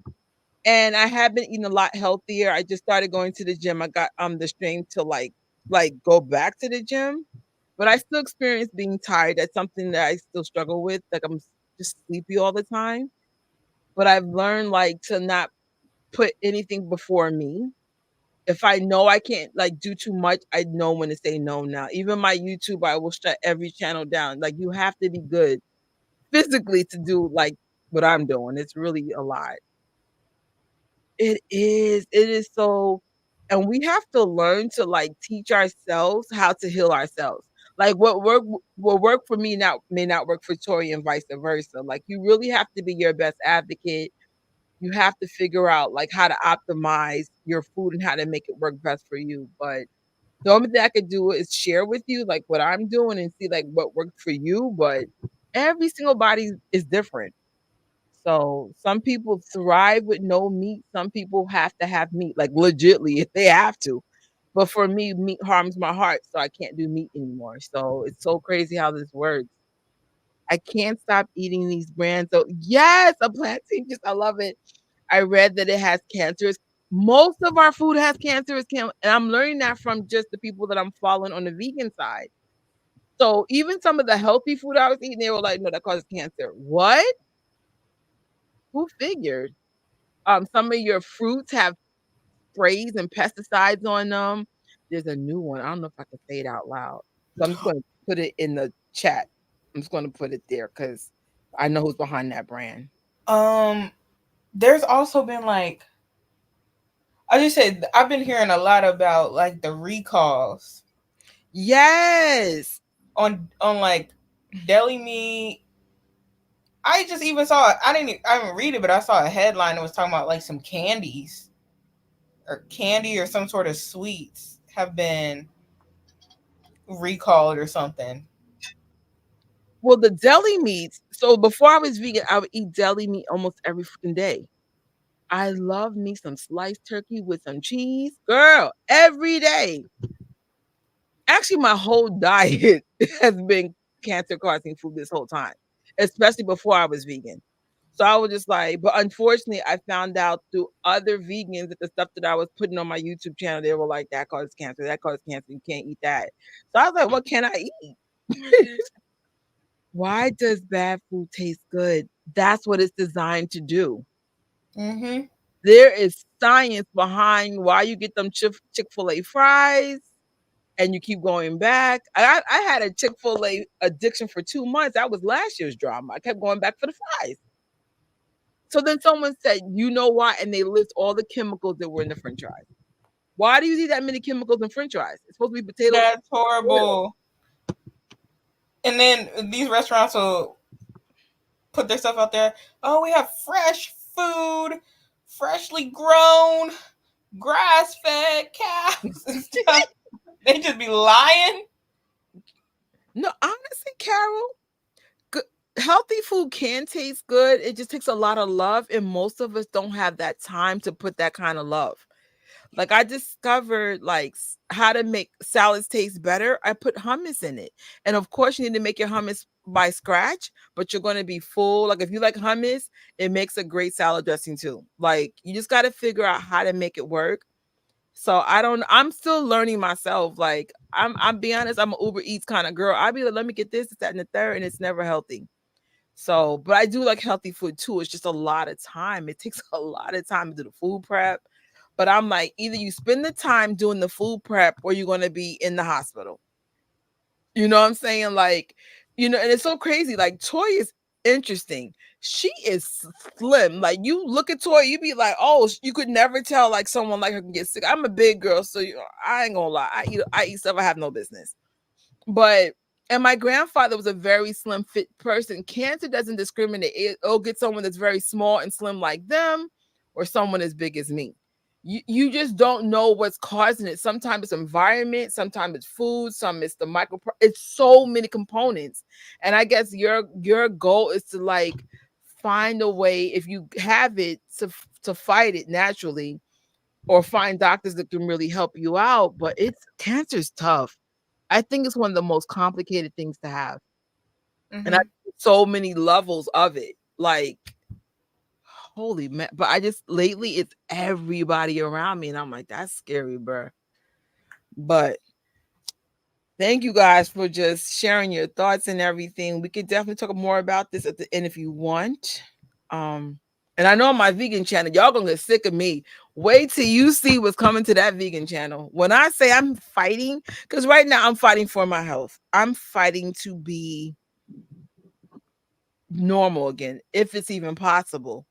and I have been eating a lot healthier. I just started going to the gym. I got the strength to like go back to the gym, but I still experience being tired. That's something that I still struggle with. Like I'm just sleepy all the time. But I've learned like to not put anything before me. If I know I can't like do too much, I know when to say no now. Even my YouTube, I will shut every channel down. Like you have to be good physically to do like what I'm doing. It's really a lot. It is. It is so, and we have to learn to like teach ourselves how to heal ourselves. Like what work for me now may not work for Toya and vice versa. Like you really have to be your best advocate. You have to figure out like how to optimize your food and how to make it work best for you. But the only thing I could do is share with you like what I'm doing and see like what worked for you. But every single body is different. So some people thrive with no meat. Some people have to have meat, like legitly, if they have to. But for me, meat harms my heart, so I can't do meat anymore. So it's so crazy how this works. I can't stop eating these brands. So yes, a plantain juice. I love it. I read that it has cancerous. Most of our food has cancerous, and I'm learning that from just the people that I'm following on the vegan side. So even some of the healthy food I was eating, they were like, "No, that causes cancer." What? Who figured? Some of your fruits have sprays and pesticides on them. There's a new one. I don't know if I can say it out loud. So I'm just going to put it in the chat. I'm just going to put it there because I know who's behind that brand. There's also been like, I just said, I've been hearing a lot about like the recalls. Yes. On like deli meat. I just even saw I didn't read it, but I saw a headline that was talking about like some candies or candy or some sort of sweets have been recalled or something. Well, the deli meats. So before I was vegan, I would eat deli meat almost every freaking day. I love me some sliced turkey with some cheese. Girl, every day. Actually, my whole diet has been cancer causing food this whole time, especially before I was vegan. So I was just like, but unfortunately, I found out through other vegans that the stuff that I was putting on my YouTube channel, they were like, that causes cancer, that causes cancer, you can't eat that. So I was like, what can I eat? Why does bad food taste good? That's what it's designed to do. Mm-hmm. There is science behind why you get them Chick-fil-A fries and you keep going back. I had a Chick-fil-A addiction for 2 months. That was last year's drama. I kept going back for the fries. So then someone said, you know why? And they list all the chemicals that were in the french fries. Why do you need that many chemicals in french fries? It's supposed to be potatoes. That's horrible. And then these restaurants will put their stuff out there. Oh, we have fresh food, freshly grown, grass-fed cows and stuff. They just be lying. No, honestly, Carol, healthy food can taste good. It just takes a lot of love, and most of us don't have that time to put that kind of love. Like I discovered like how to make salads taste better. I put hummus in it. And of course you need to make your hummus by scratch, but you're going to be full. Like if you like hummus, it makes a great salad dressing too. Like you just got to figure out how to make it work. So I'm still learning myself. Like I'm be honest, I'm an Uber Eats kind of girl. I'd be like, let me get this, that, and the third, and it's never healthy. So, but I do like healthy food too. It's just a lot of time. It takes a lot of time to do the food prep. But I'm like, either you spend the time doing the food prep or you're going to be in the hospital. You know what I'm saying? Like, and it's so crazy. Like, Toya is interesting. She is slim. Like, you look at Toya, you be like, oh, you could never tell like someone like her can get sick. I'm a big girl, so I ain't gonna lie. I eat stuff I have no business. But and my grandfather was a very slim fit person. Cancer doesn't discriminate. It'll get someone that's very small and slim like them or someone as big as me. You just don't know what's causing it. Sometimes it's environment, sometimes it's food, some it's the micro. It's so many components. And I guess your goal is to like find a way, if you have it, to fight it naturally or find doctors that can really help you out. But cancer's tough. I think it's one of the most complicated things to have. Mm-hmm. And I so many levels of it. Like, holy man. But I just lately it's everybody around me. And I'm like, that's scary, bro. But thank you guys for just sharing your thoughts and everything. We could definitely talk more about this at the end if you want. And I know on my vegan channel, y'all gonna get sick of me. Wait till you see what's coming to that vegan channel. When I say I'm fighting, because right now I'm fighting for my health. I'm fighting to be normal again, if it's even possible.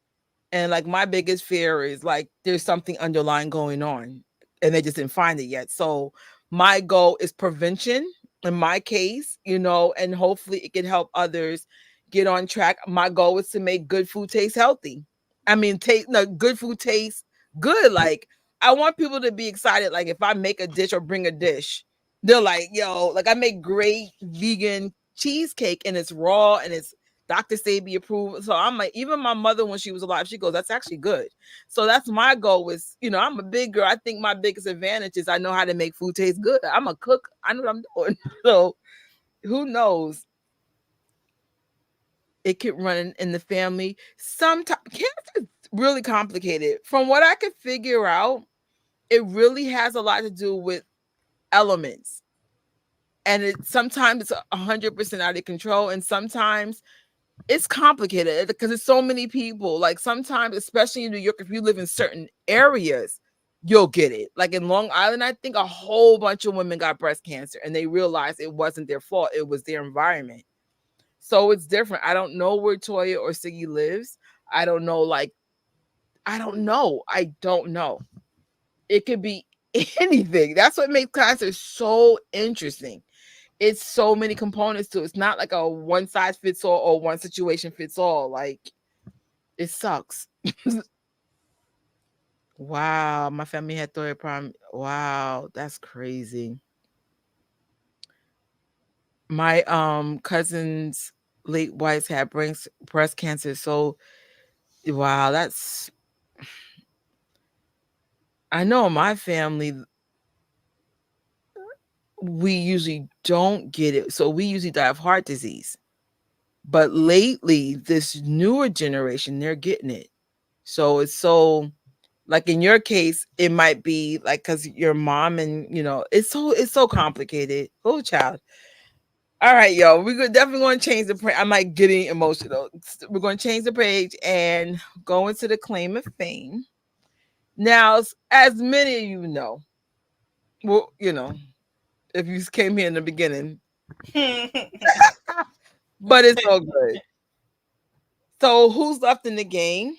And like my biggest fear is like there's something underlying going on and they just didn't find it yet. So my goal is prevention in my case, and hopefully it can help others get on track. My goal is to make good food taste healthy. I mean, good food taste good. Like I want people to be excited. Like if I make a dish or bring a dish, they're like, yo, like I make great vegan cheesecake and it's raw and it's Dr. Sabi approved. So I'm like, even my mother, when she was alive, she goes, that's actually good. So that's my goal is, I'm a big girl. I think my biggest advantage is I know how to make food taste good. I'm a cook. I know what I'm doing. So who knows? It could run in the family. Sometimes cancer is really complicated. From what I could figure out, it really has a lot to do with elements. And sometimes it's 100% out of control. And sometimes it's complicated because there's so many people. Like sometimes, especially in New York, if you live in certain areas, you'll get it. Like in Long Island, I think a whole bunch of women got breast cancer and they realized it wasn't their fault. It was their environment. So it's different. I don't know where Toya or Siggy lives. I don't know. I don't know. It could be anything. That's what makes cancer so interesting. It's so many components to it. It's not like a one size fits all or one situation fits all. Like it sucks. Wow, my family had Toya problem. Wow, that's crazy. My cousin's late wife had breast cancer. So wow, I know in my family we usually don't get it. So we usually die of heart disease. But lately, this newer generation, they're getting it. So it's so like in your case, it might be like because your mom and it's so complicated. Oh, child. All right, yo, we're definitely going to change the page. I'm like getting emotional. We're going to change the page and go into the claim of fame. Now, as many of you know, well, if you came here in the beginning, but it's all good. So, who's left in the game?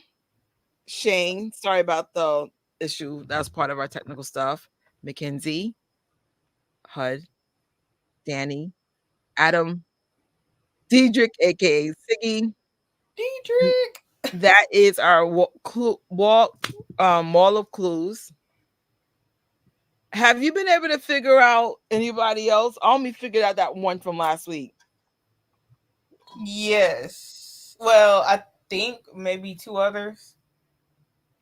Shane, sorry about the issue. That was part of our technical stuff. Mackenzie, Hud, Danny, Adam, Diedrich, aka Siggy. Diedrich. That is our wall of clues. Have you been able to figure out anybody else? I only figured out that one from last week. Yes. Well, I think maybe two others.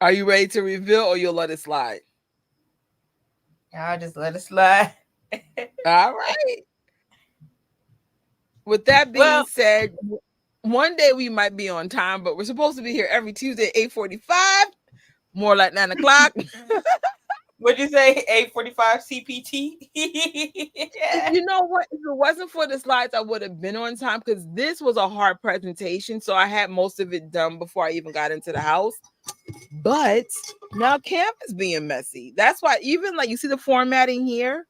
Are you ready to reveal or you'll let it slide? I'll just let it slide. All right. With that being said, one day we might be on time, but we're supposed to be here every Tuesday, 8:45, more like 9 o'clock. What'd you say? 8:45 CPT? Yeah. You know what? If it wasn't for the slides, I would have been on time because this was a hard presentation. So I had most of it done before I even got into the house. But now camp is being messy. That's why even like you see the formatting here.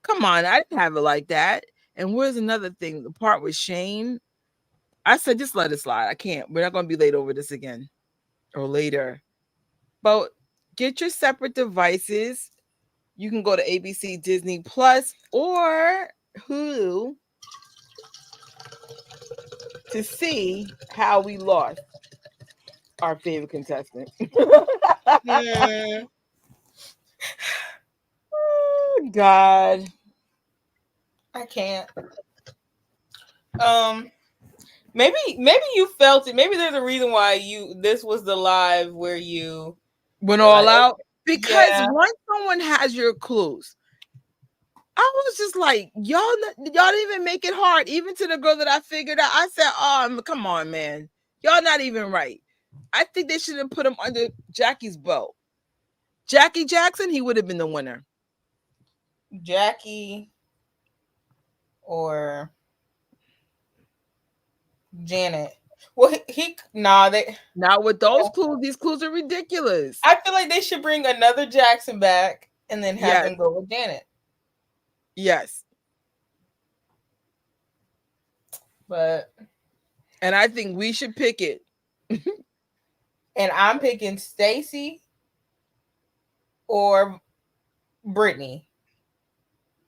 Come on, I didn't have it like that. And where's another thing? The part with Shane. I said, just let it slide. I can't. We're not going to be late over this again or later. But get your separate devices. You can go to ABC Disney Plus or Hulu to see how we lost our favorite contestant. Oh, God. I can't. Maybe you felt it. Maybe there's a reason why this was the live where you went all out. Because once someone has your clues, I was just like, y'all didn't even make it hard. Even to the girl that I figured out, I said, oh, come on, man. Y'all not even right. I think they should have put him under Jackie's belt. Jackie Jackson, he would have been the winner. Jackie or Janet. Well, they. Not with those clues. These clues are ridiculous. I feel like they should bring another Jackson back and then have Yes. him go with Janet. Yes. But And I think we should pick it. and I'm picking Stacy or Brittany.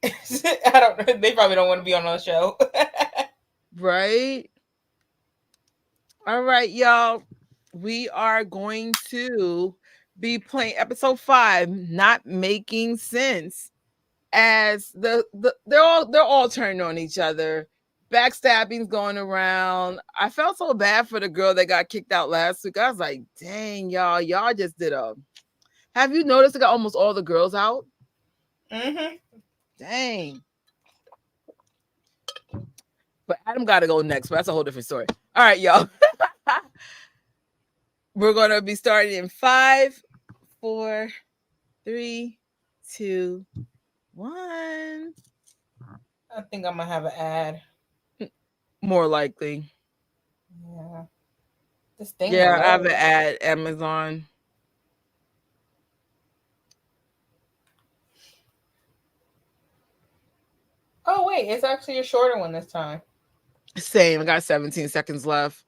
I don't know. They probably don't want to be on the show. Right? All right, y'all. We are going to be playing episode 5, Not Making Sense. As they're all turning on each other. Backstabbing's going around. I felt so bad for the girl that got kicked out last week. I was like, dang, y'all just did a. Have you noticed they got almost all the girls out? Mm-hmm. Dang. But Adam got to go next, but that's a whole different story. All right, y'all. We're going to be starting in 5, 4, 3, 2, 1. I think I'm gonna have an ad. More likely. Yeah. This thing. Yeah, I have an ad. Amazon. Oh wait, it's actually a shorter one this time. Same. I got 17 seconds left.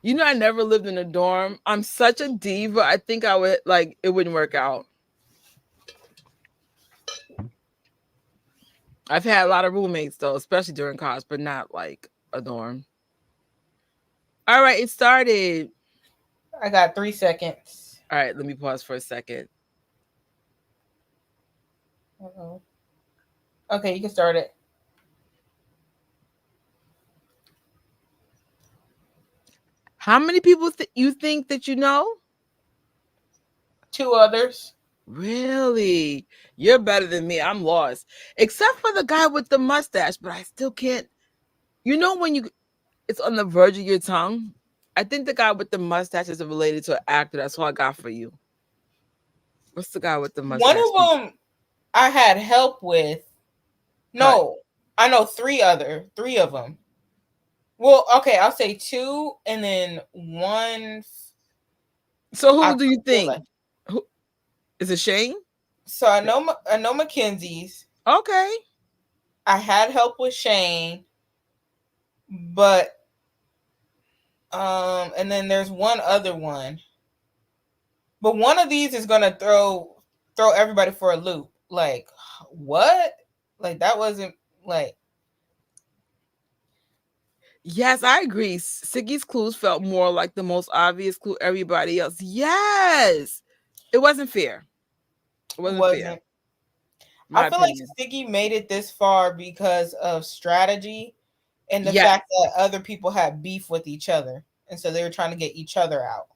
You know, I never lived in a dorm. I'm such a diva. I think I would it wouldn't work out. I've had a lot of roommates though, especially during college, but not like a dorm. All right, it started. I got 3 seconds. All right, let me pause for a second. Uh-oh. Okay, you can start it. How many people you think that you know? 2 others. Really? You're better than me. I'm lost. Except for the guy with the mustache, but I still can't. You know when it's on the verge of your tongue? I think the guy with the mustache is related to an actor. That's all I got for you. What's the guy with the mustache? One of them I had help with. No, I know 3 of them. Well, okay, I'll say 2 and then 1. So who do you think? Who is it? Shane? So I know Mackenzie's. Okay. I had help with Shane, but and then there's one other one. But one of these is gonna throw everybody for a loop. Like, what? Like, that wasn't like. Yes, I agree. Siggy's clues felt more like the most obvious clue everybody else. Yes. It wasn't fair. It wasn't fair. I feel like Siggy made it this far because of strategy and the fact that other people had beef with each other. And so they were trying to get each other out.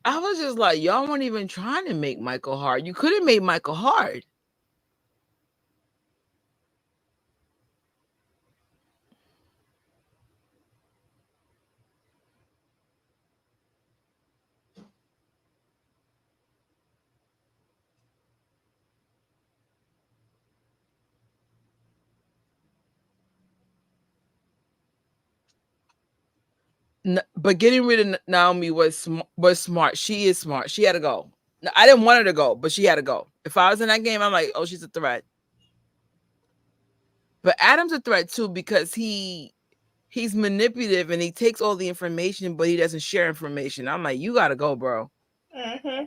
I was just like, y'all weren't even trying to make Michael hard. You could have made Michael hard. But getting rid of Naomi was smart. She is smart. She had to go. I didn't want her to go, but she had to go. If I was in that game, I'm like, oh, she's a threat. But Adam's a threat too because he's manipulative and he takes all the information, but he doesn't share information. I'm like, you gotta go, bro. Mm-hmm.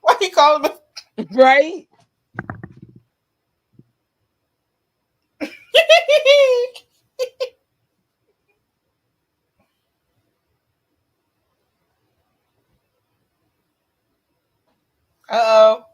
Why he calling me? Right? Uh-oh.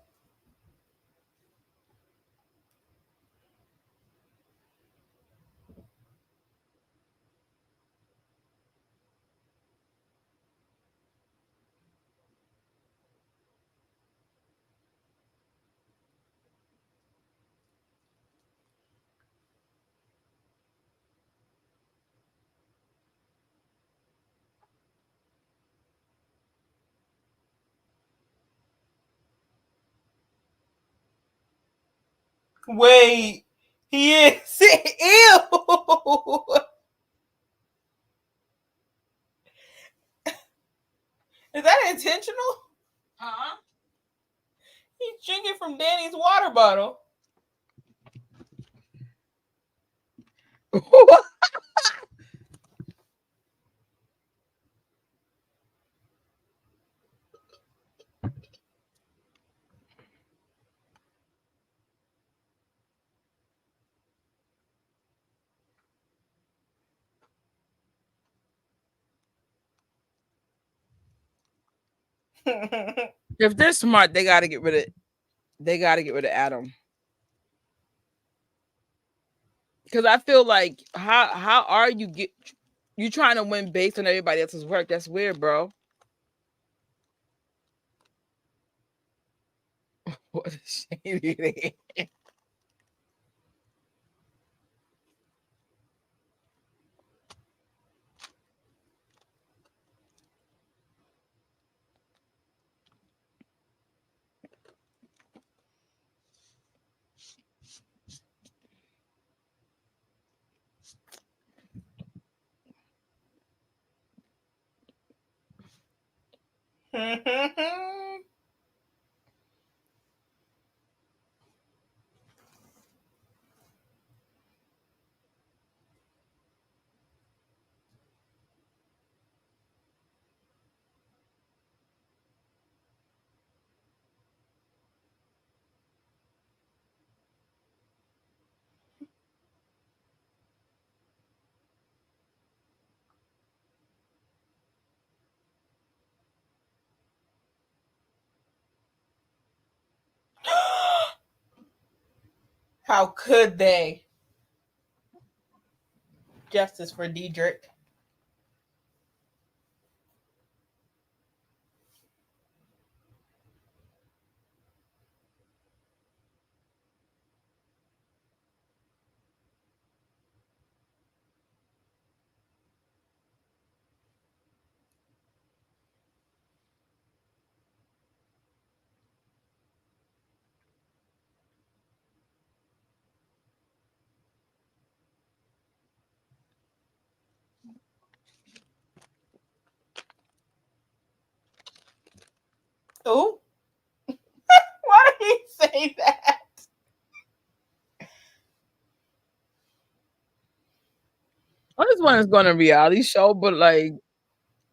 Wait, he is. Ew. Is that intentional? Huh? He's drinking from Danny's water bottle. If they're smart, they got to get rid of. They got to get rid of Adam. Because I feel like how are you trying to win based on everybody else's work? That's weird, bro. What a shady. How could they? Justice for Diedrich. Oh, why did he say that? I just want to go on a reality show, but like,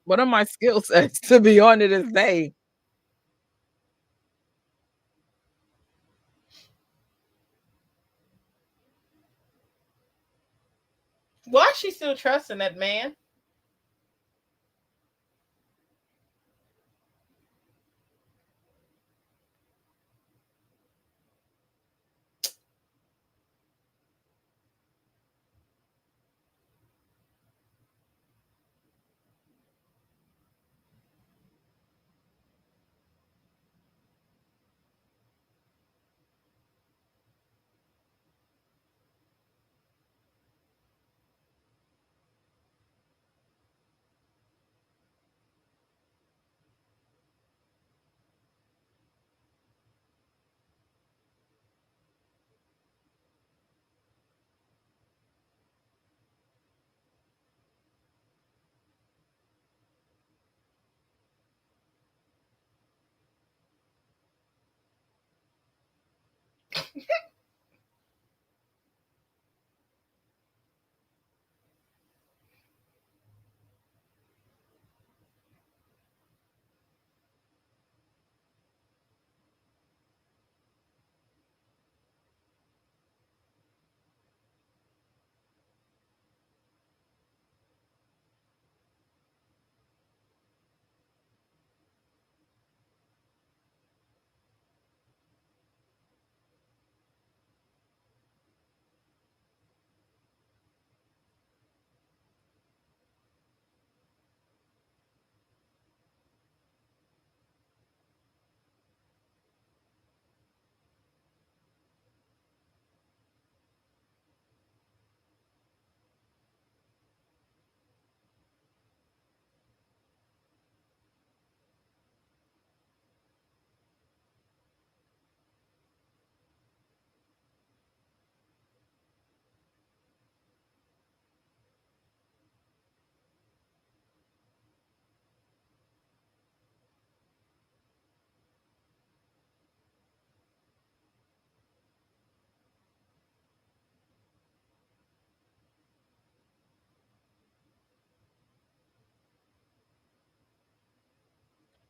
what are my skill sets to be on to this day? Why is she still trusting that man?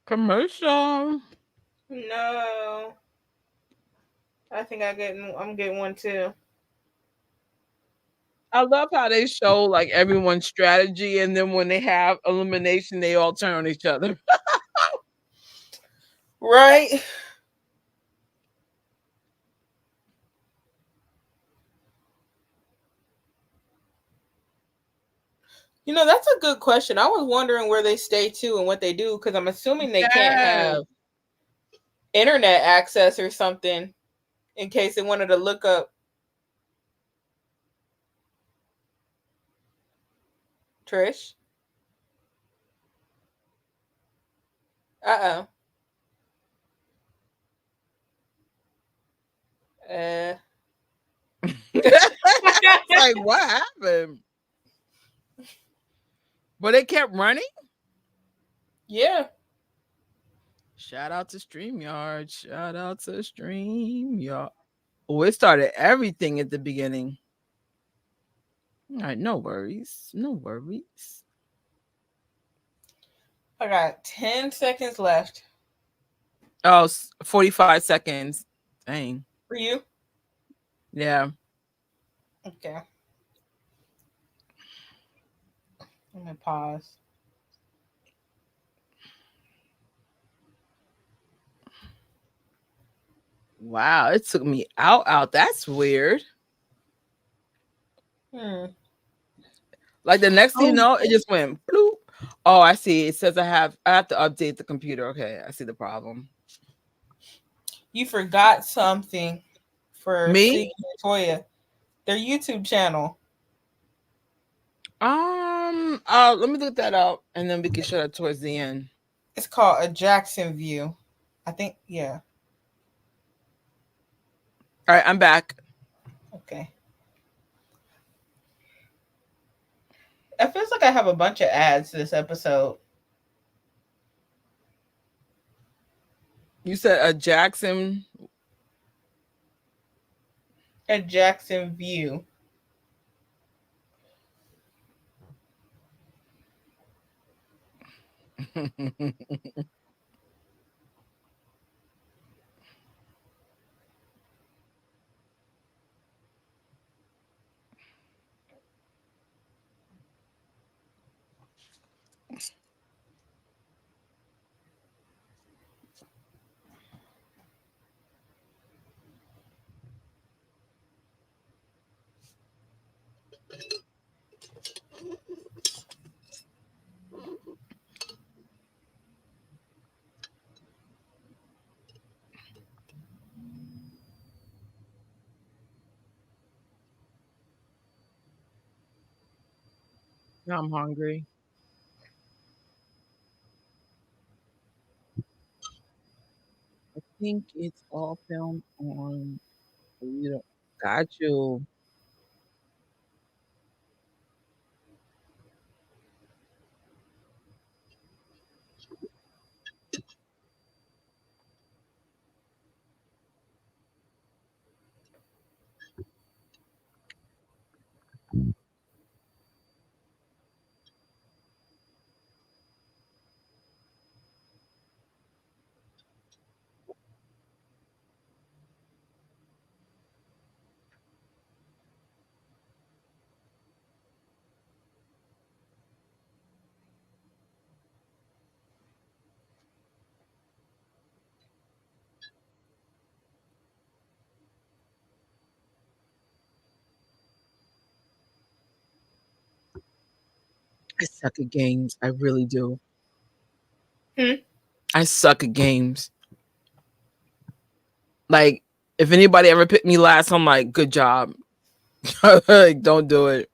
Commercial. No. I think I'm getting one too. I love how they show like everyone's strategy, and then when they have elimination, they all turn on each other. Right? You know, that's a good question. I was wondering where they stay too and what they do, because I'm assuming they can't have internet access or something in case they wanted to look up Trish. Uh-oh. Like, what happened? But they kept running? Yeah. Shout out to StreamYard. Shout out to StreamYard. Oh, it started everything at the beginning. All right, no worries. No worries. I got 10 seconds left. Oh, 45 seconds. Dang. For you? Yeah. Okay. Let me pause. Wow, it took me out. That's weird. Like the next thing you know, it just went bloop. Oh, I see. It says I have to update the computer. Okay, I see the problem. You forgot something for Me? Siggy and Toya. Their YouTube channel. Let me look that up and then we can shut it towards the end. It's called A Jackson View. I think, yeah. All right, I'm back. Okay. It feels like I have a bunch of ads this episode. You said a Jackson. A Jackson View. Now I'm hungry. I think it's all filmed on. Got you. I suck at games. I really do. I suck at games. Like, if anybody ever picked me last, I'm like, good job. Like, don't do it.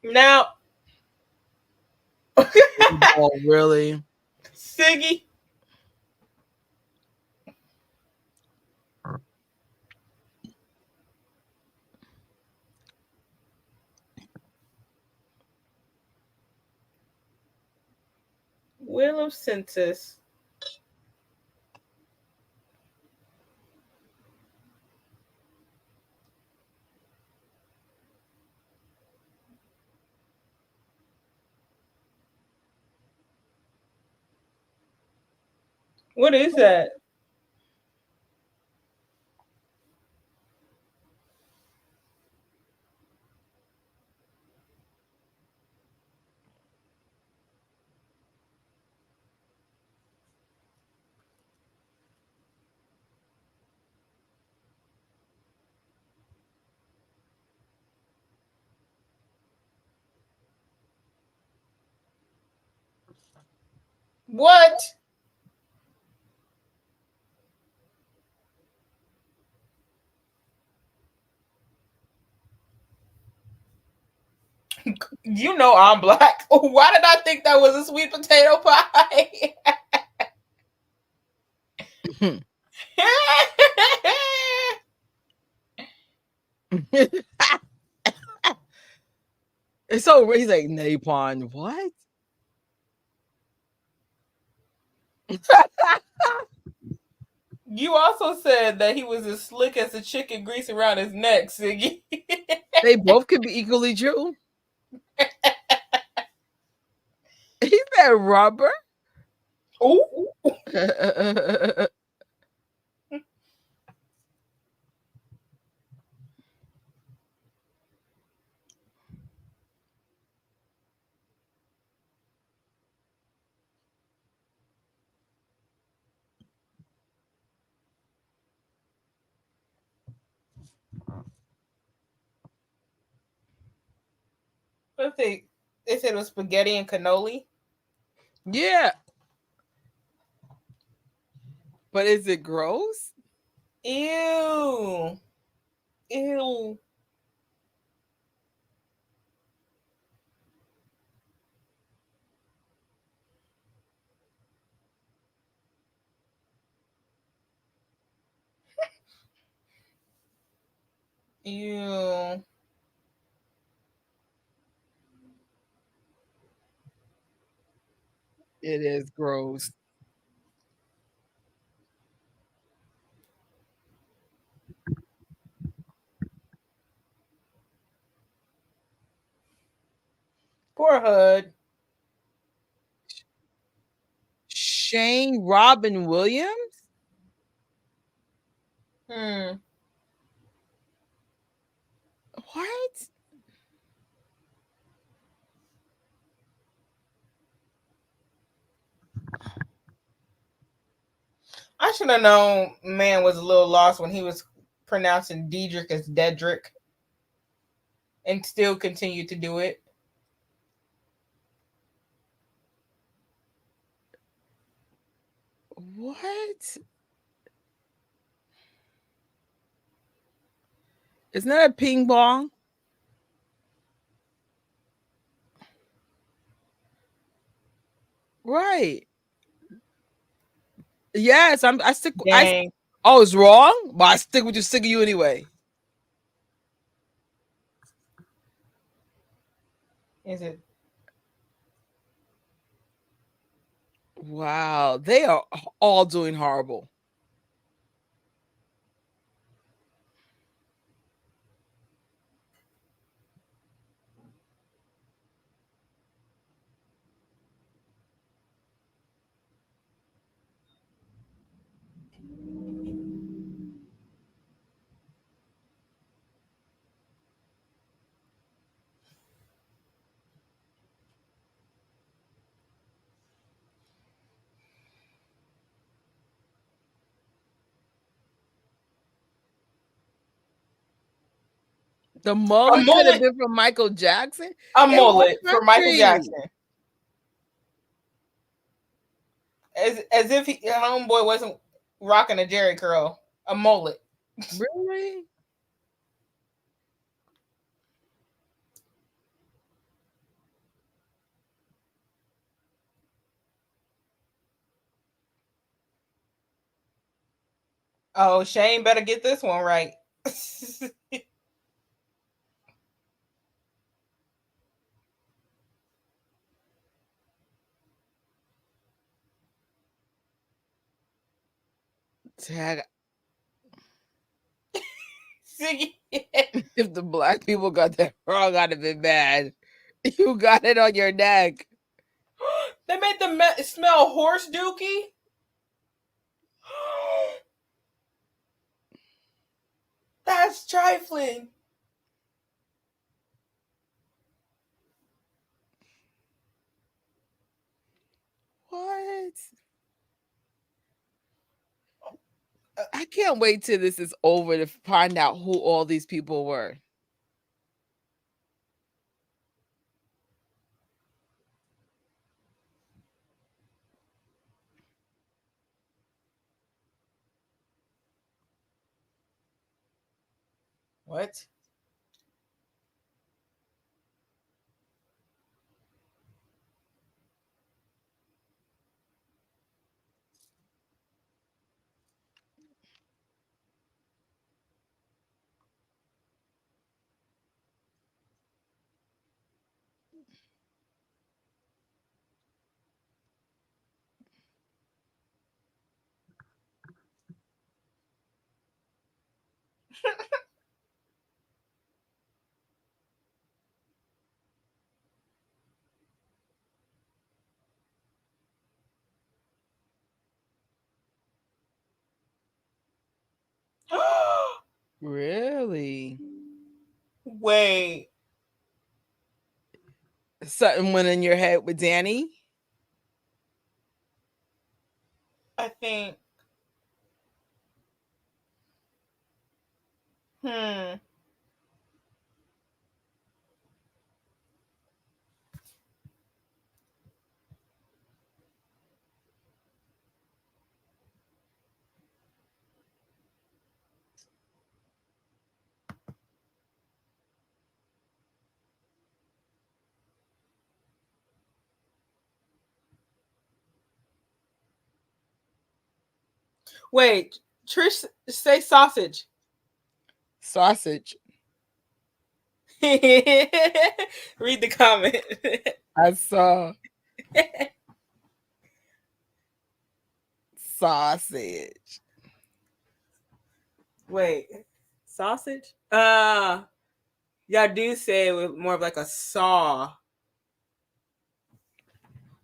Now, Oh, really? Siggy, Wheel of Census. What is that? What? You know I'm black. Why did I think that was a sweet potato pie? It's so he's like napalm. What? You also said that he was as slick as the chicken grease around his neck, Siggy. They both could be equally true. He said rubber. Ooh. Let's see. They said it was spaghetti and cannoli. Yeah. But is it gross? Ew. Ew. Ew. It is gross. Poor Hood. Shane Robin Williams? Hmm. What? I should have known man was a little lost when he was pronouncing Diedrich as Dedrick and still continued to do it. What? Isn't that a ping pong? Right. Yes, I stick Dang. oh, it's wrong? But I stick with you anyway. Is it? Wow. They are all doing horrible. The A mullet could have mullet. been from Michael Jackson. A In what mullet for Michael country? Jackson. As if homeboy wasn't rocking a Jerry curl. A mullet. Really? Oh, Shane better get this one right. Tag. Siggy. If the black people got that wrong, I'd have been mad. You got it on your neck. They made the smell horse dookie. That's trifling. What? I can't wait till this is over to find out who all these people were. What? Really? Wait. Something went in your head with Danny? I think. Hmm. Wait. Trish, say sausage. Sausage. Read the comment. I saw sausage. Wait. Sausage? Y'all do say it with more of like a saw.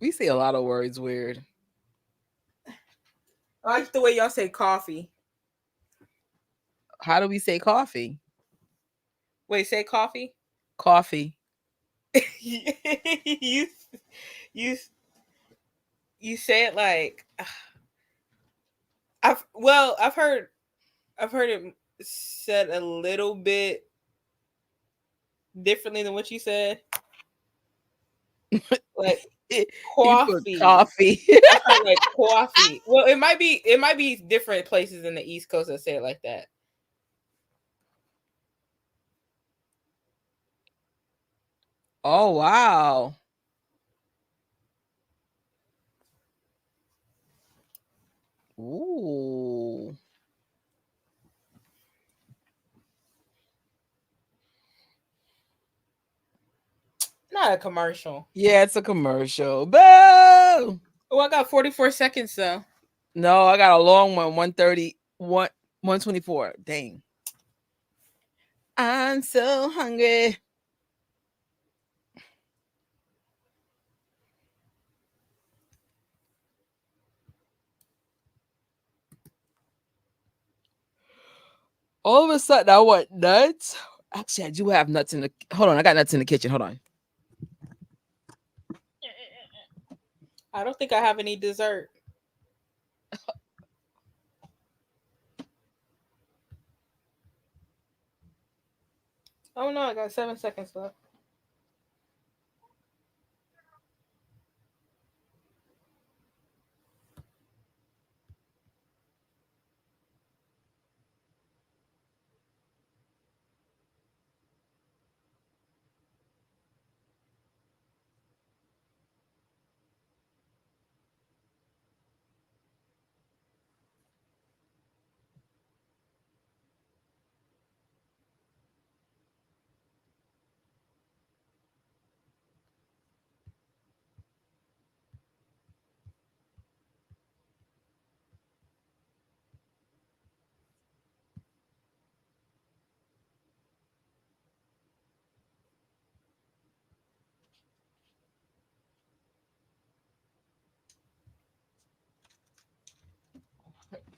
We say a lot of words weird. I like the way y'all say coffee. How do we say coffee? Wait, say coffee? Coffee. you you you say it like I've heard it said a little bit differently than what you said. Like He put coffee. coffee. I've heard like coffee. Well, it might be different places in the East Coast that say it like that. Oh wow. Ooh. Not a commercial. Yeah, it's a commercial. Boo! Oh, I got 44 seconds though. No, I got a long one. 130, 124. Dang. I'm so hungry. All of a sudden, I want nuts. Actually, I do have nuts in the. Hold on, I got nuts in the kitchen. Hold on. I don't think I have any dessert. Oh no, I got 7 seconds left.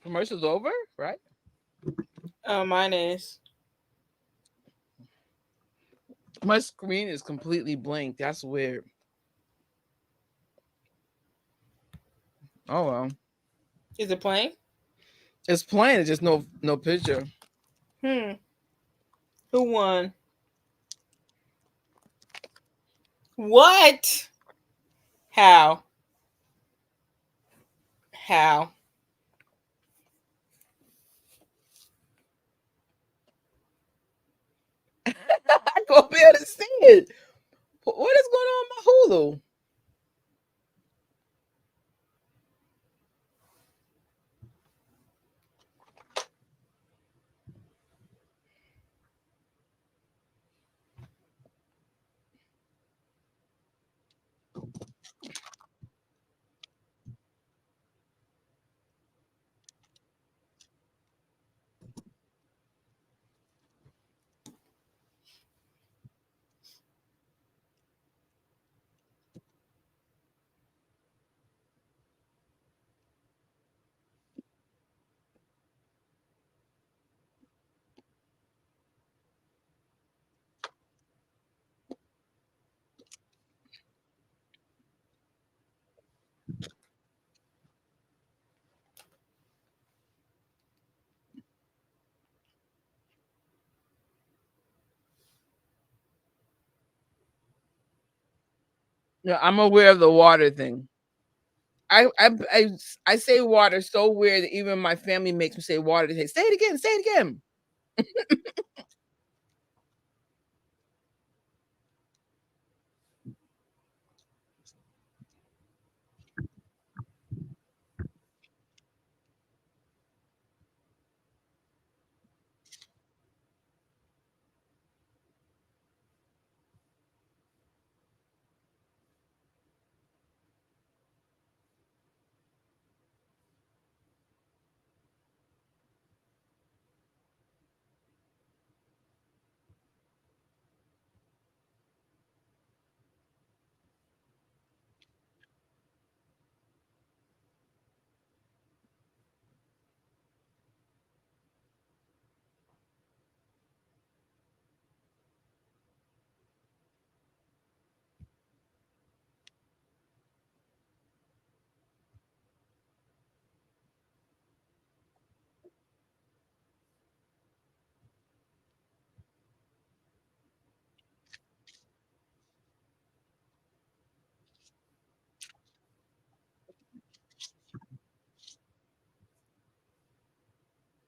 Commercial's over, right? Mine is. My screen is completely blank. That's weird. Oh well. Is it playing? It's playing, it's just no picture. Hmm. Who won? What? How? How? I won't be able to see it. What is going on with my Hulu? Yeah, I'm aware of the water thing. I say water so weird that even my family makes me say water. They say it again, say it again.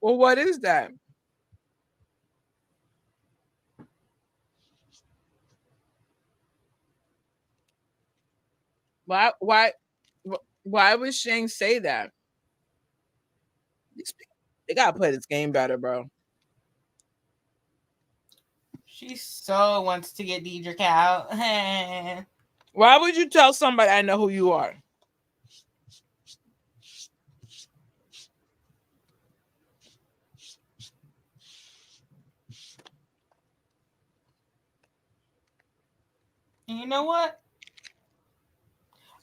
Well, what is that? Why why would Shane say that? They gotta play this game better, bro. She so wants to get Diedrich out. Why would you tell somebody I know who you are? And you know what?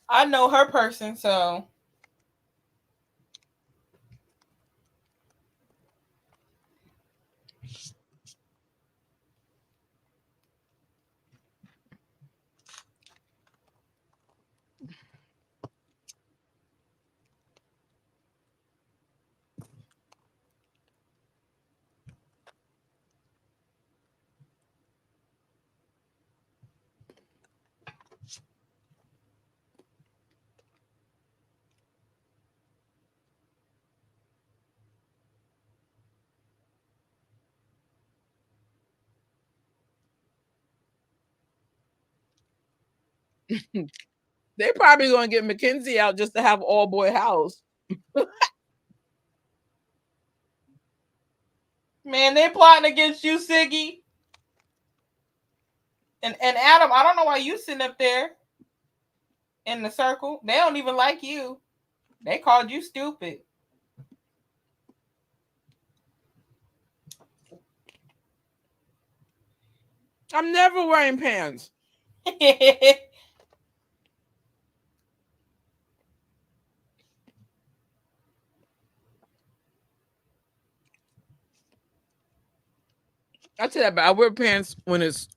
I know her person, so They probably gonna get Mackenzie out just to have all boy house. man, they plotting against you, Siggy. And Adam, I don't know why you sitting up there in the circle. They don't even like you. They called you stupid. I'm never wearing pants. I tell that, but I wear pants when it's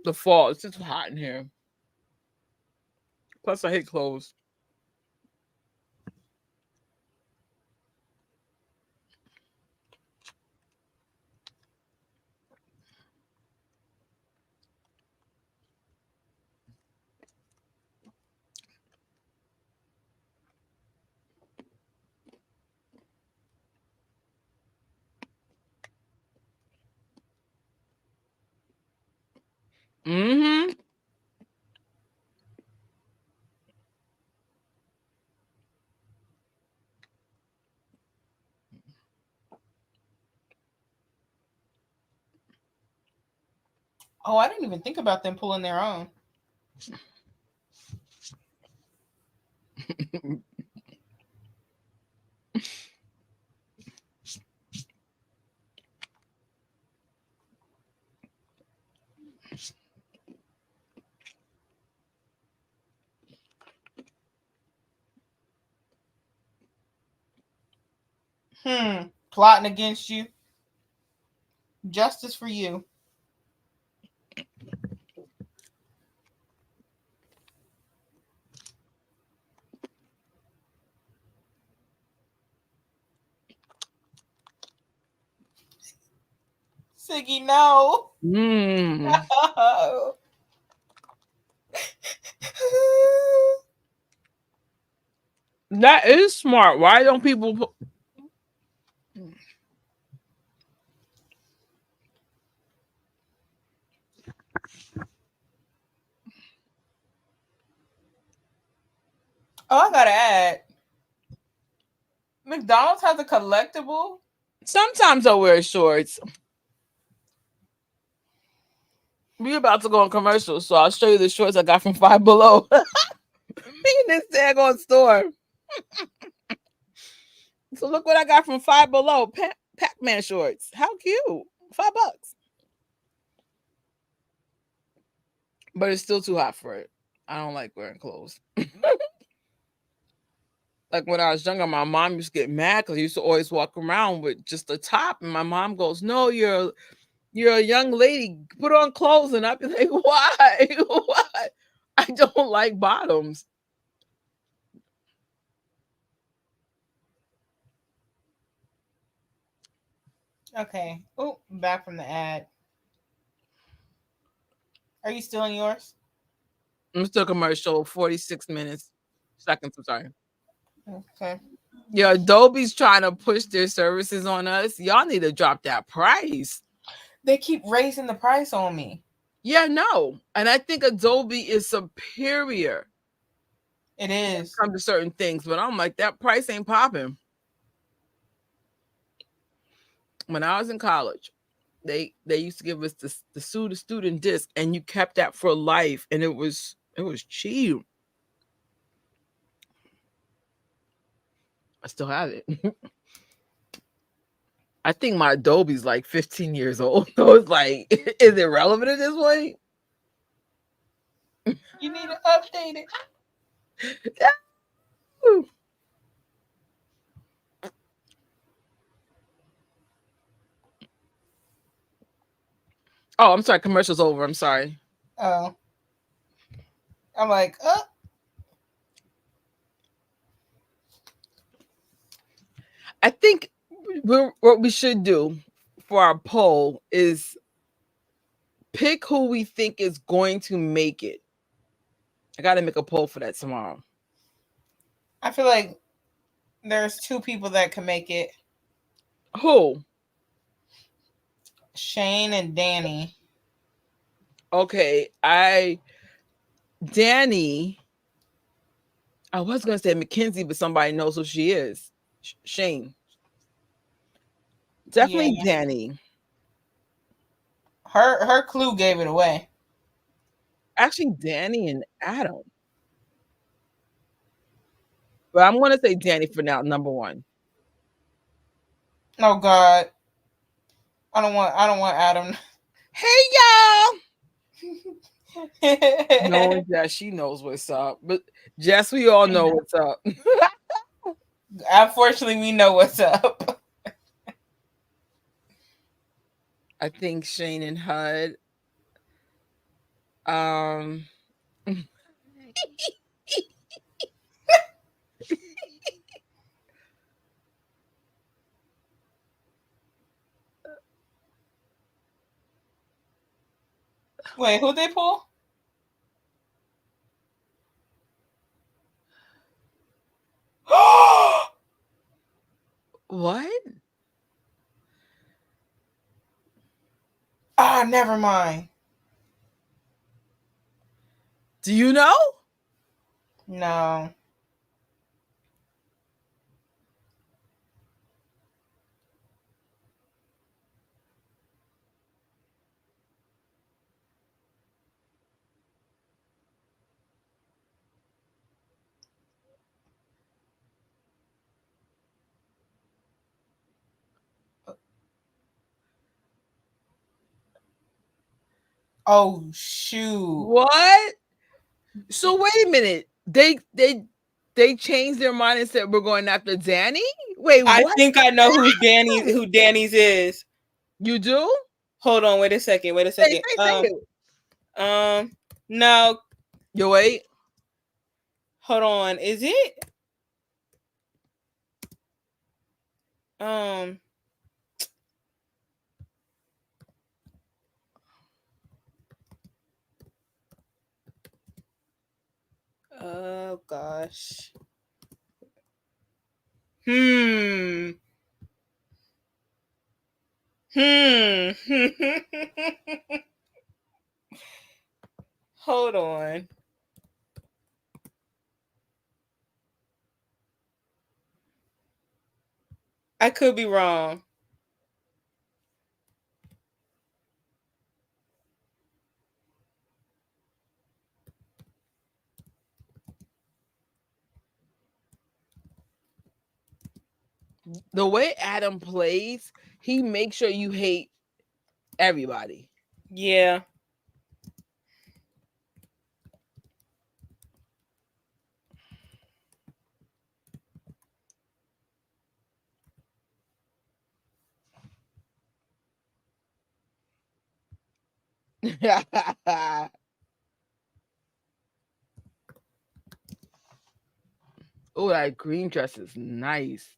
the fall. It's just hot in here. Plus, I hate clothes. Mm-hmm. Oh, I didn't even think about them pulling their own. Plotting against you. Justice for you. Siggy, no. Mm. That is smart. Why don't people? Oh, I gotta add. McDonald's has a collectible. Sometimes I wear shorts. We about to go on commercial, so I'll show you the shorts I got from Five Below. Me in this daggone store. So look what I got from Five Below. Pac-Man shorts. How cute. $5. But it's still too hot for it. I don't like wearing clothes. Like when I was younger, my mom used to get mad because I used to always walk around with just the top. And my mom goes, "No, you're a young lady. Put on clothes." And I'd be like, "Why? Why? I don't like bottoms." Okay. Oh, back from the ad. Are you still in yours? I'm still commercial. 46 minutes. Seconds. I'm sorry. Okay. Yeah, Adobe's trying to push their services on us. Y'all need to drop that price. They keep raising the price on me. Yeah, no. And I think Adobe is superior. It is. Come to certain things, but I'm like, that price ain't popping. When I was in college, they used to give us the student disc, and you kept that for life, and it was cheap. I still have it. I think my Adobe's like 15 years old. So it's like, is it relevant at this point? You need to update it. Oh, I'm sorry. Commercial's over. I'm sorry. Oh. I'm like, I think what we should do for our poll is pick who we think is going to make it. I got to make a poll for that tomorrow. I feel like there's two people that can make it. Who? Shane and Danny. Okay, Danny. I was gonna say Mackenzie, but somebody knows who she is. Shane. Definitely Yeah. Danny. Her clue gave it away. Actually, Danny and Adam. But I'm gonna say Danny for now, number one. Oh God. I don't want Adam. Hey y'all. Knowing that she knows what's up. But Jess, we all know what's up. Unfortunately, we know what's up. I think Shane and Hud. Um, Wait, who they pull? what? Ah, never mind. Do you know? No. Oh shoot. What? So wait a minute. They changed their mind and said we're going after Danny? Wait, I what? think I know who Danny's is. You do? Hold on, wait a second. Say it. No. You wait. Hold on. Is it? Oh gosh. Hmm. Hold on. I could be wrong. The way Adam plays, he makes sure you hate everybody. Yeah. Oh, that green dress is nice.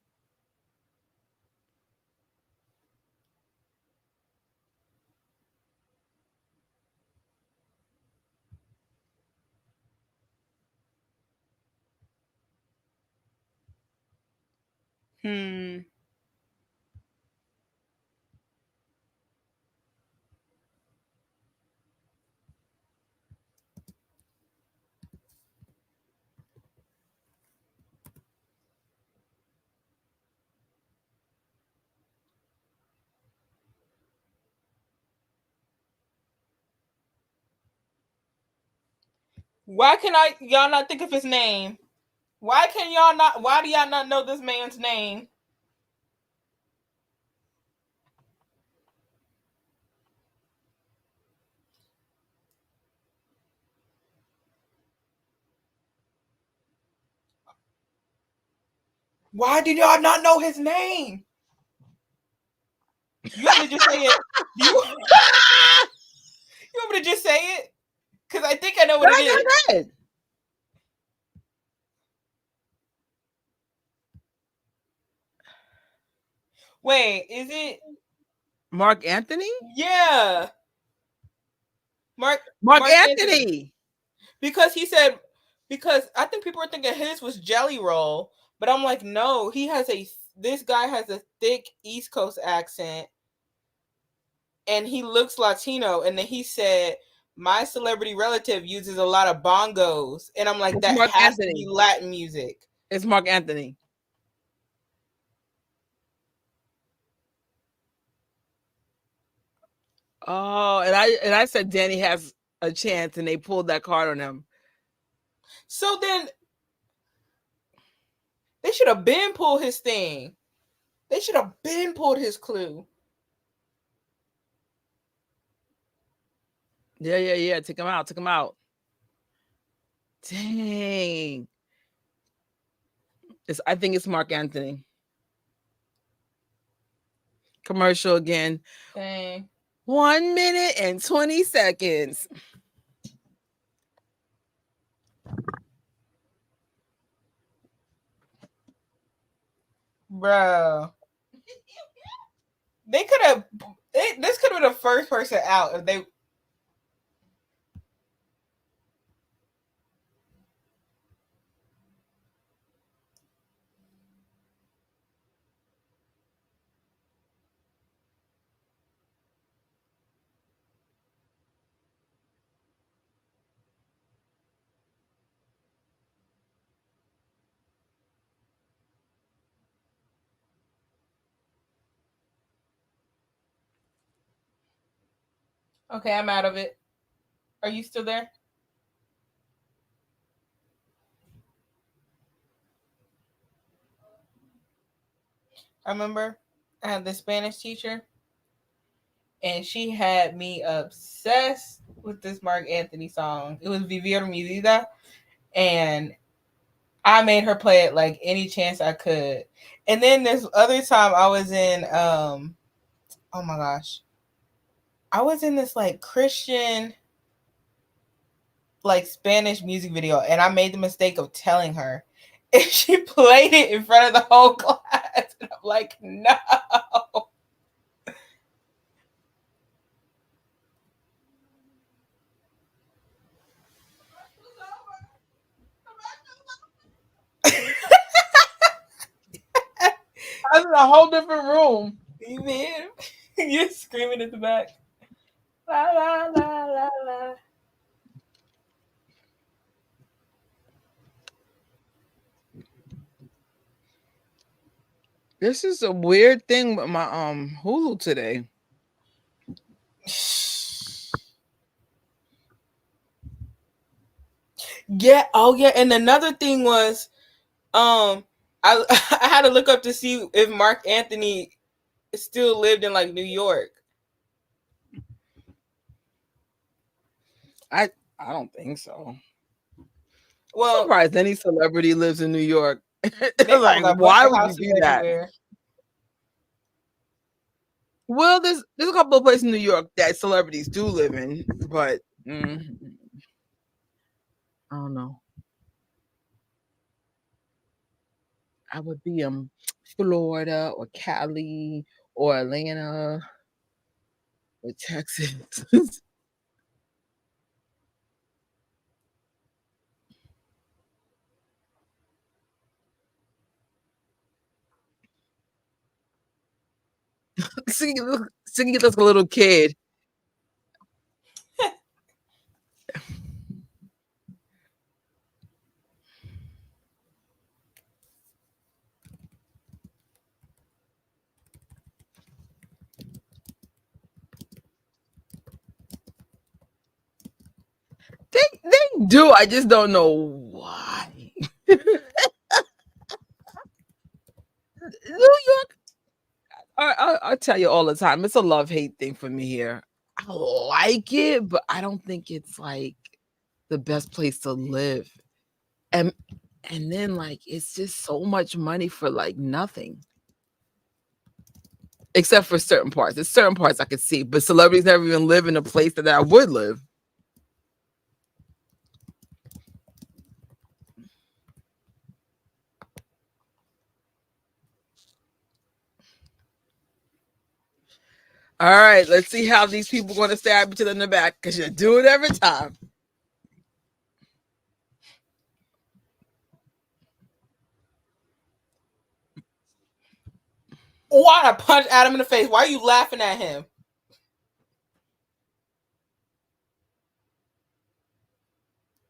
Why can y'all not think of his name? Why do y'all not know this man's name? Why did y'all not know his name? You want me to just say it? You want me to just say it? Because I think I know what it is. Wait, is it Mark Anthony? Yeah. Mark Anthony. Because I think people were thinking his was Jelly Roll, but I'm like, no, this guy has a thick East Coast accent and he looks Latino. And then he said, my celebrity relative uses a lot of bongos. And I'm like, It's that Mark has Anthony. to be Latin music. It's Mark Anthony. Oh, and I said Danny has a chance, and they pulled that card on him. So then they should have been pulled his thing. They should have been pulled his clue. Yeah. Take him out. Dang. I think it's Mark Anthony. Commercial again. Dang. 1 minute and 20 seconds. Bro. They could have. This could have been the first person out if they. Okay, I'm out of it. Are you still there? I remember I had the Spanish teacher, and she had me obsessed with this Mark Anthony song. It was Vivir Mi Vida, and I made her play it like any chance I could. And then this other time I was in oh my gosh. I was in this like Christian like Spanish music video, and I made the mistake of telling her. And she played it in front of the whole class. And I'm like, no. I was in a whole different room. Man, you're screaming at the back. La la la la la. This is a weird thing with my Hulu today. Yeah. Oh yeah. And another thing was, I I had to look up to see if Mark Anthony still lived in like New York. I don't think so. Well, I'm surprised any celebrity lives in New York. they Like, got why bunch of would you houses do that? everywhere. Well, there's a couple of places in New York that celebrities do live in, but I don't know. I would be Florida or Cali or Atlanta or Texas. Siggy looks like a little kid. They do. I just don't know why. New York. I'll tell you all the time. It's a love-hate thing for me here. I like it, but I don't think it's like the best place to live. And then like it's just so much money for like nothing. Except for certain parts. There's certain parts I could see, but celebrities never even live in a place that I would live. All right, let's see how these people are going to stab each other in the back because you do it every time. Why I punch Adam in the face? Why are you laughing at him?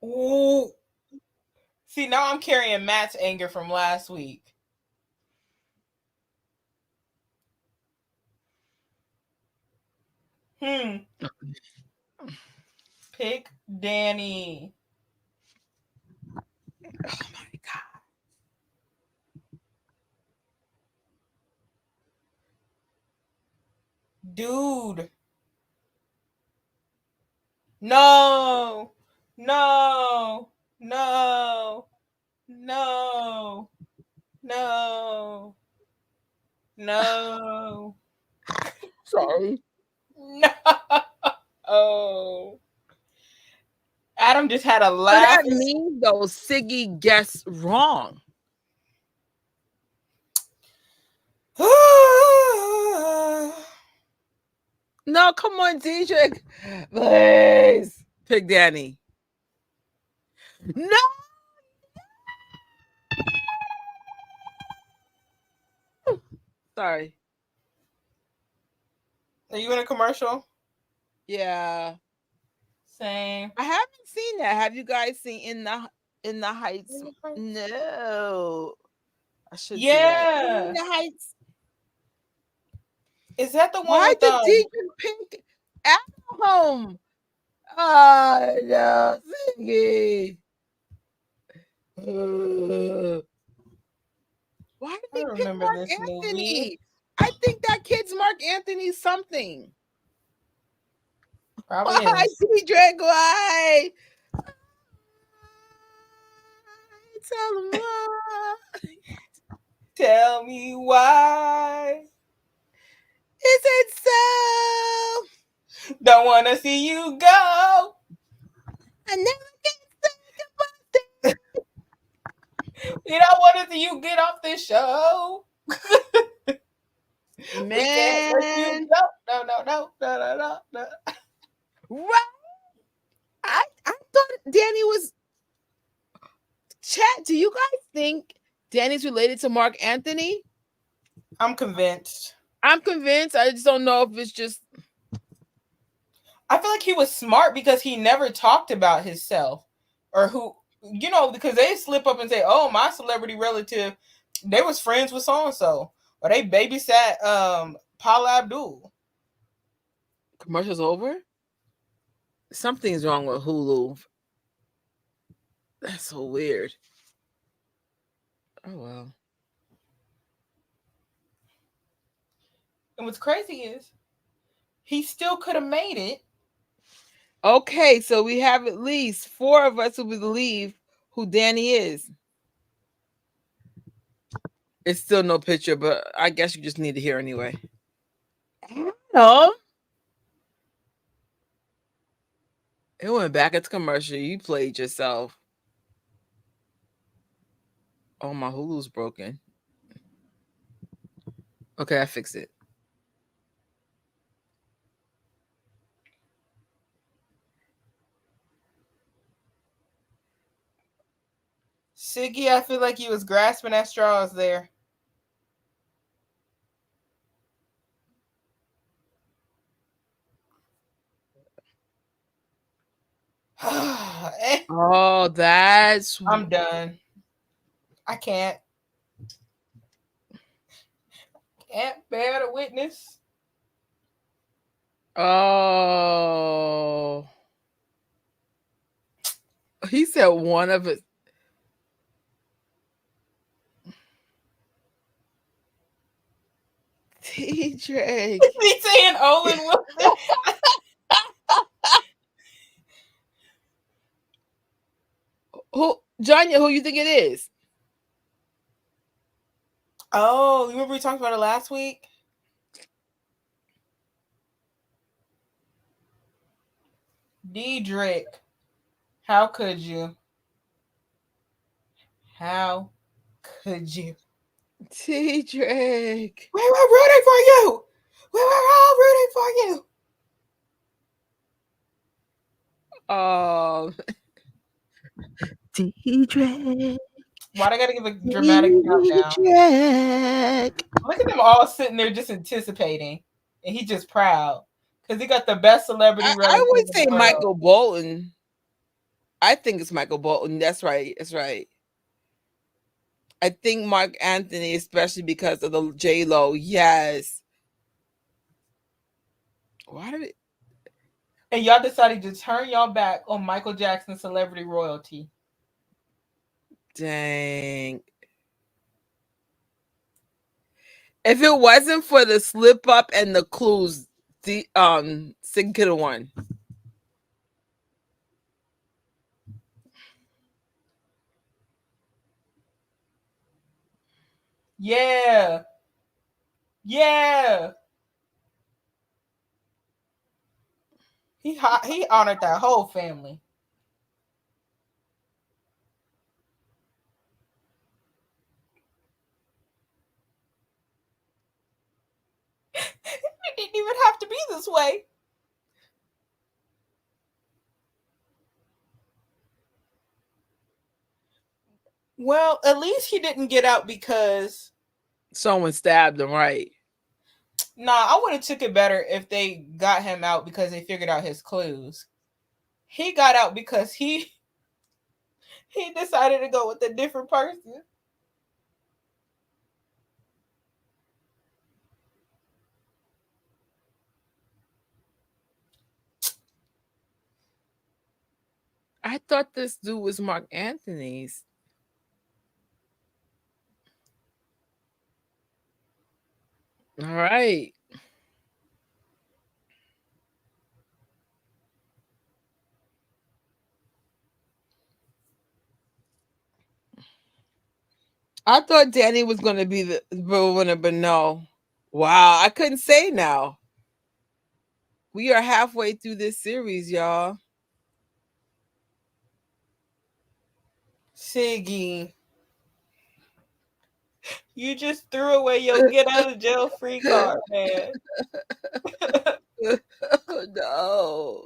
Ooh. See, now I'm carrying Matt's anger from last week. Pick Danny. Oh my God. Dude. No. No. No. No. No. No. Sorry. No. Oh. Adam just had a So laugh. that means though Siggy guessed wrong. No, come on, DJ. Please pick Danny. No. Sorry. Are you in a commercial? Yeah. Same. I haven't seen that. Have you guys seen In the Heights? In the Heights? No. I should see that. In Yeah. the Heights. Is that the one Why with did DJ pick Adam? Oh no, Siggy. Why did I they don't pick remember Mark this movie. Anthony? I think that kid's Mark Anthony something. Probably Why, is. DJ? Why? Tell him why. Tell me why. Is it so? Don't want to see you go. I never get sick You don't want to see you get off this show. Man. We can't let you go. No. Right? I thought Danny was. Chat, do you guys think Danny's related to Mark Anthony? I'm convinced. I'm convinced. I just don't know if it's just. I feel like he was smart because he never talked about himself or who, because they slip up and say, "Oh, my celebrity relative, they was friends with so and so, or they babysat Paula Abdul." Commercial's over? Something's wrong with Hulu. That's so weird. Oh, well. And what's crazy is he still could have made it. Okay, so we have at least 4 of us who believe who Danny is. It's still no picture, but I guess you just need to hear anyway. Adam? It went back at the commercial. You played yourself. Oh, my Hulu's broken. Okay, I fixed it. Siggy, I feel like he was grasping at straws there. Oh, that's. I'm done. I can't bear to witness. Oh. He said one of it. TJ. He's saying Olin Wilson. Who, Jonya, who you think it is? Oh, you remember we talked about it last week? Diedrich. How could you? How could you? TJ. We were rooting for you. We were all rooting for you. Oh. TJ. Why they gotta give a dramatic countdown? Look at them all sitting there just anticipating. And he's just proud. Because he got the best celebrity relative. I would say Michael Bolton. I think it's Michael Bolton. That's right. That's right. I think Mark Anthony, especially because of the J-Lo. Yes. Why did it? And y'all decided to turn y'all back on Michael Jackson's celebrity royalty. Dang. If it wasn't for the slip up and the clues, the Sig could have won. Yeah. Yeah. He honored that whole family. It didn't even have to be this way. Well, at least he didn't get out because Someone stabbed him, right? nah, I would have took it better if they got him out because they figured out his clues. He got out because he decided to go with a different person. I thought this dude was Mark Anthony's. All right. I thought Danny was going to be the winner, but no. Wow, I couldn't say now. We are halfway through this series, y'all. Siggy, you just threw away your get out of jail free card, man. Oh, no.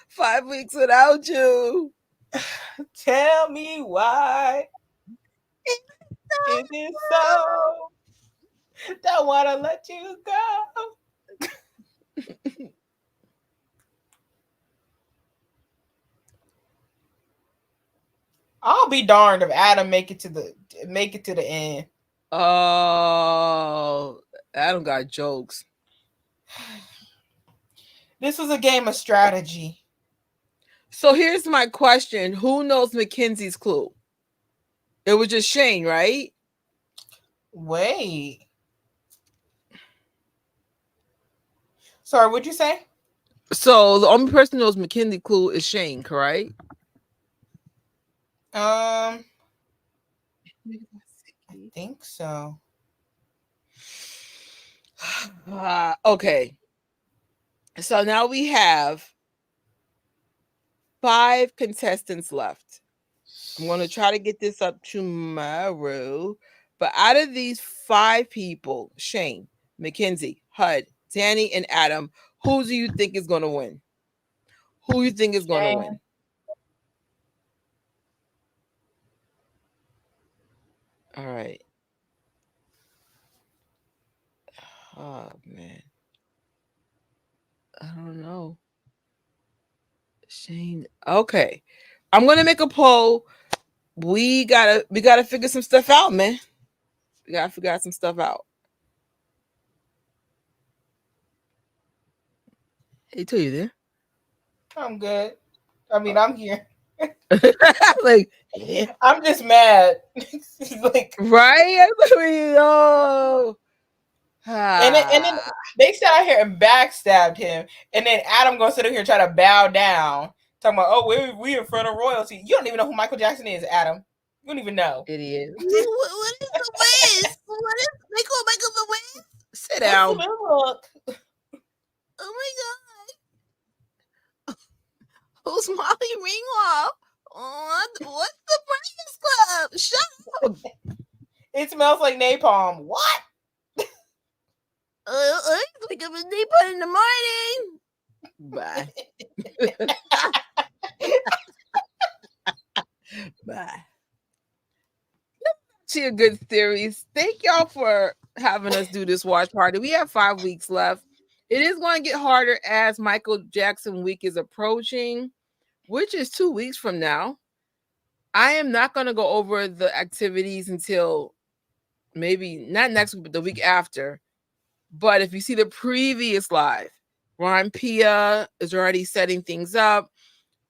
5 weeks without you. Tell me why. Is it so? Don't want to let you go. I'll be darned if Adam make it to the end. Oh, Adam got jokes. This was a game of strategy. So here's my question. Who knows Mackenzie's clue? It was just Shane, right? Wait. Sorry, what'd you say? So the only person who knows Mackenzie clue is Shane, correct? I think so. Okay. So now we have 5 contestants left. I'm going to try to get this up tomorrow. But out of these 5 people, Shane, Mackenzie, Hud, Danny, and Adam, who do you think is going to win? Who do you think is going to win? All right. Oh, man. I don't know. Shane. Okay. I'm going to make a poll. We gotta figure some stuff out, man. We gotta figure out some stuff out. Hey, Toya, there? I'm good. I mean, I'm here. Like, I'm just mad. Like, right? I mean, oh. and then they sat out here and backstabbed him, and then Adam gonna sit up here and try to bow down, talking about, oh, we in front of royalty. You don't even know who Michael Jackson is, Adam. You don't even know. Idiot. What is the Wiz? What is Michael the Wiz? Sit down. Look. Oh my god. Who's Molly Ringwald? What's the Breakfast Club? Shut up. It smells like napalm. What? I wake up at napalm in the morning. Bye. Bye. See a good theories. Thank y'all for having us do this watch party. We have 5 weeks left. It is going to get harder as Michael Jackson week is approaching, which is 2 weeks from now. I am not going to go over the activities until maybe not next week, but the week after. But if you see the previous live, Ron Pia is already setting things up.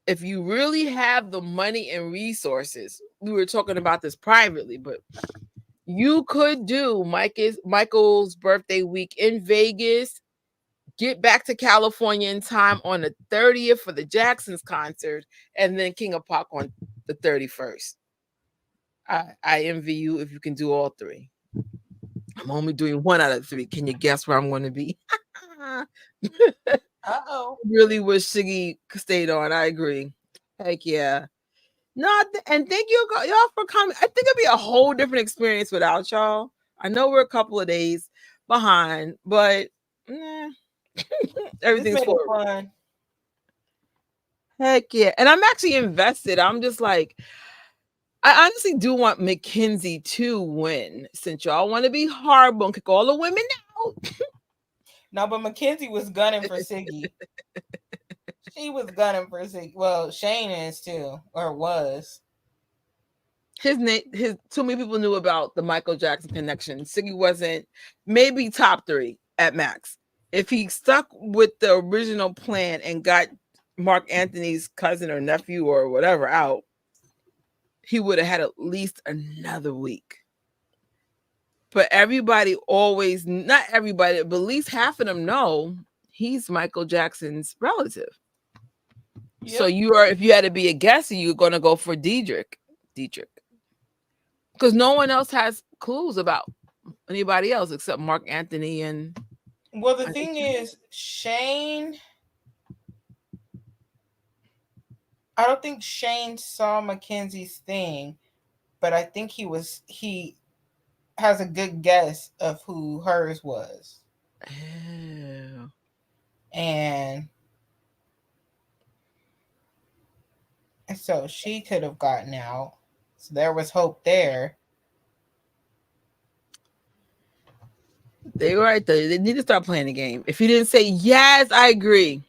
If you really have the money and resources, we were talking about this privately, but you could do Michael's birthday week in Vegas, get back to California in time on the 30th for the Jacksons concert, and then King of Pop on the 31st. I envy you if you can do all 3. I'm only doing 1 out of 3. Can you guess where I'm going to be? Uh-oh. really wish Siggy stayed on. I agree. Heck yeah. No, and thank you y'all for coming. I think it'd be a whole different experience without y'all. I know we're a couple of days behind, but everything's made it forward. fun. Heck yeah. And I'm actually invested. I'm just like, I honestly do want Mackenzie to win since y'all want to be horrible and kick all the women out. No, but Mackenzie was gunning for Siggy. She was gunning for Siggy. Well, Shane is too, or was. His name, too many people knew about the Michael Jackson connection. Siggy wasn't, maybe top 3 at max. If he stuck with the original plan and got Mark Anthony's cousin or nephew or whatever out, he would have had at least another week. But everybody always, not everybody, but at least half of them know he's Michael Jackson's relative. Yep. So if you had to be a guesser, you're going to go for Dietrich. Because no one else has clues about anybody else except Mark Anthony and. Well, the thing is, Shane. I don't think Shane saw Mackenzie's thing, but I think he has a good guess of who hers was. Oh. And so she could have gotten out. So there was hope there. They were right there. They need to start playing the game. If you didn't say yes, I agree.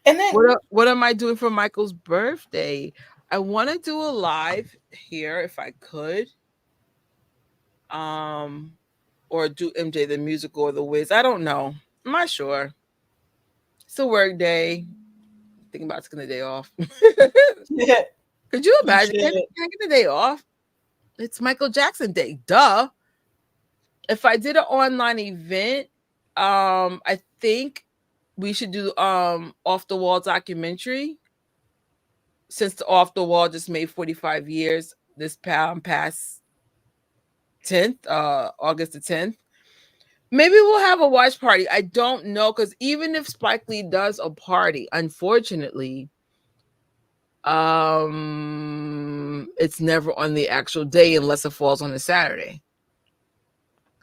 And then what am I doing for Michael's birthday? I want to do a live here if I could. Or do MJ the musical or the Wiz. I don't know. I'm not sure. It's a work day. Thinking about taking the day off. Yeah. Could you imagine taking the day off? It's Michael Jackson Day. Duh. If I did an online event, I think we should do Off the Wall documentary. Since the Off the Wall just made 45 years this past 10th, August the 10th. Maybe we'll have a watch party. I don't know, because even if Spike Lee does a party, unfortunately, it's never on the actual day unless it falls on a Saturday.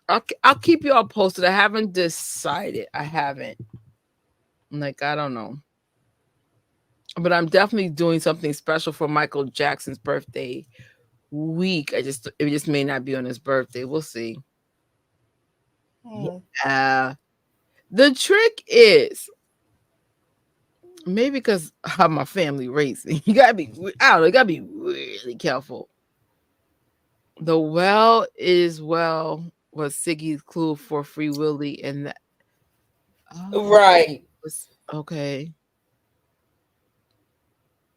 I'll keep you all posted. I haven't decided. I don't know. But I'm definitely doing something special for Michael Jackson's birthday week. It just may not be on his birthday. We'll see. The trick is maybe because how my family raising. You gotta be really careful. The well is well was Siggy's clue for Free Willy, and that right. Okay.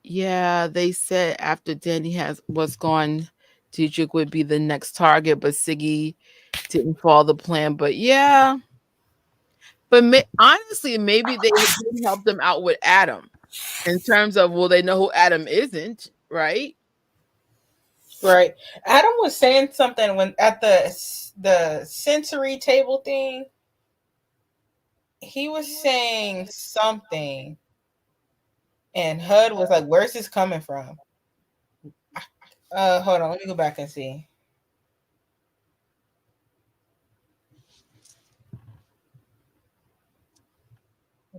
Yeah, they said after Danny was gone, Dietrich would be the next target, but Siggy didn't follow the plan. But yeah, but honestly, maybe they didn't help them out with Adam in terms of, well, they know who Adam isn't, right? Right. Adam was saying something when at the sensory table thing. He was saying something, and HUD was like, "Where's this coming from?" Hold on, let me go back and see.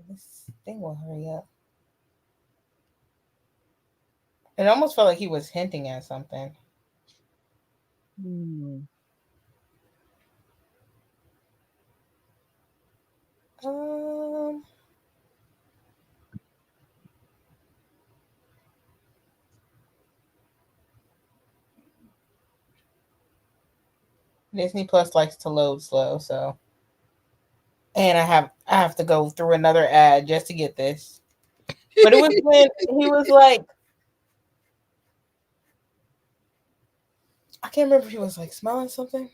This thing will hurry up. It almost felt like he was hinting at something. Disney Plus likes to load slow, so, and I have to go through another ad just to get this. But it was when he was like, I can't remember if he was like smelling something.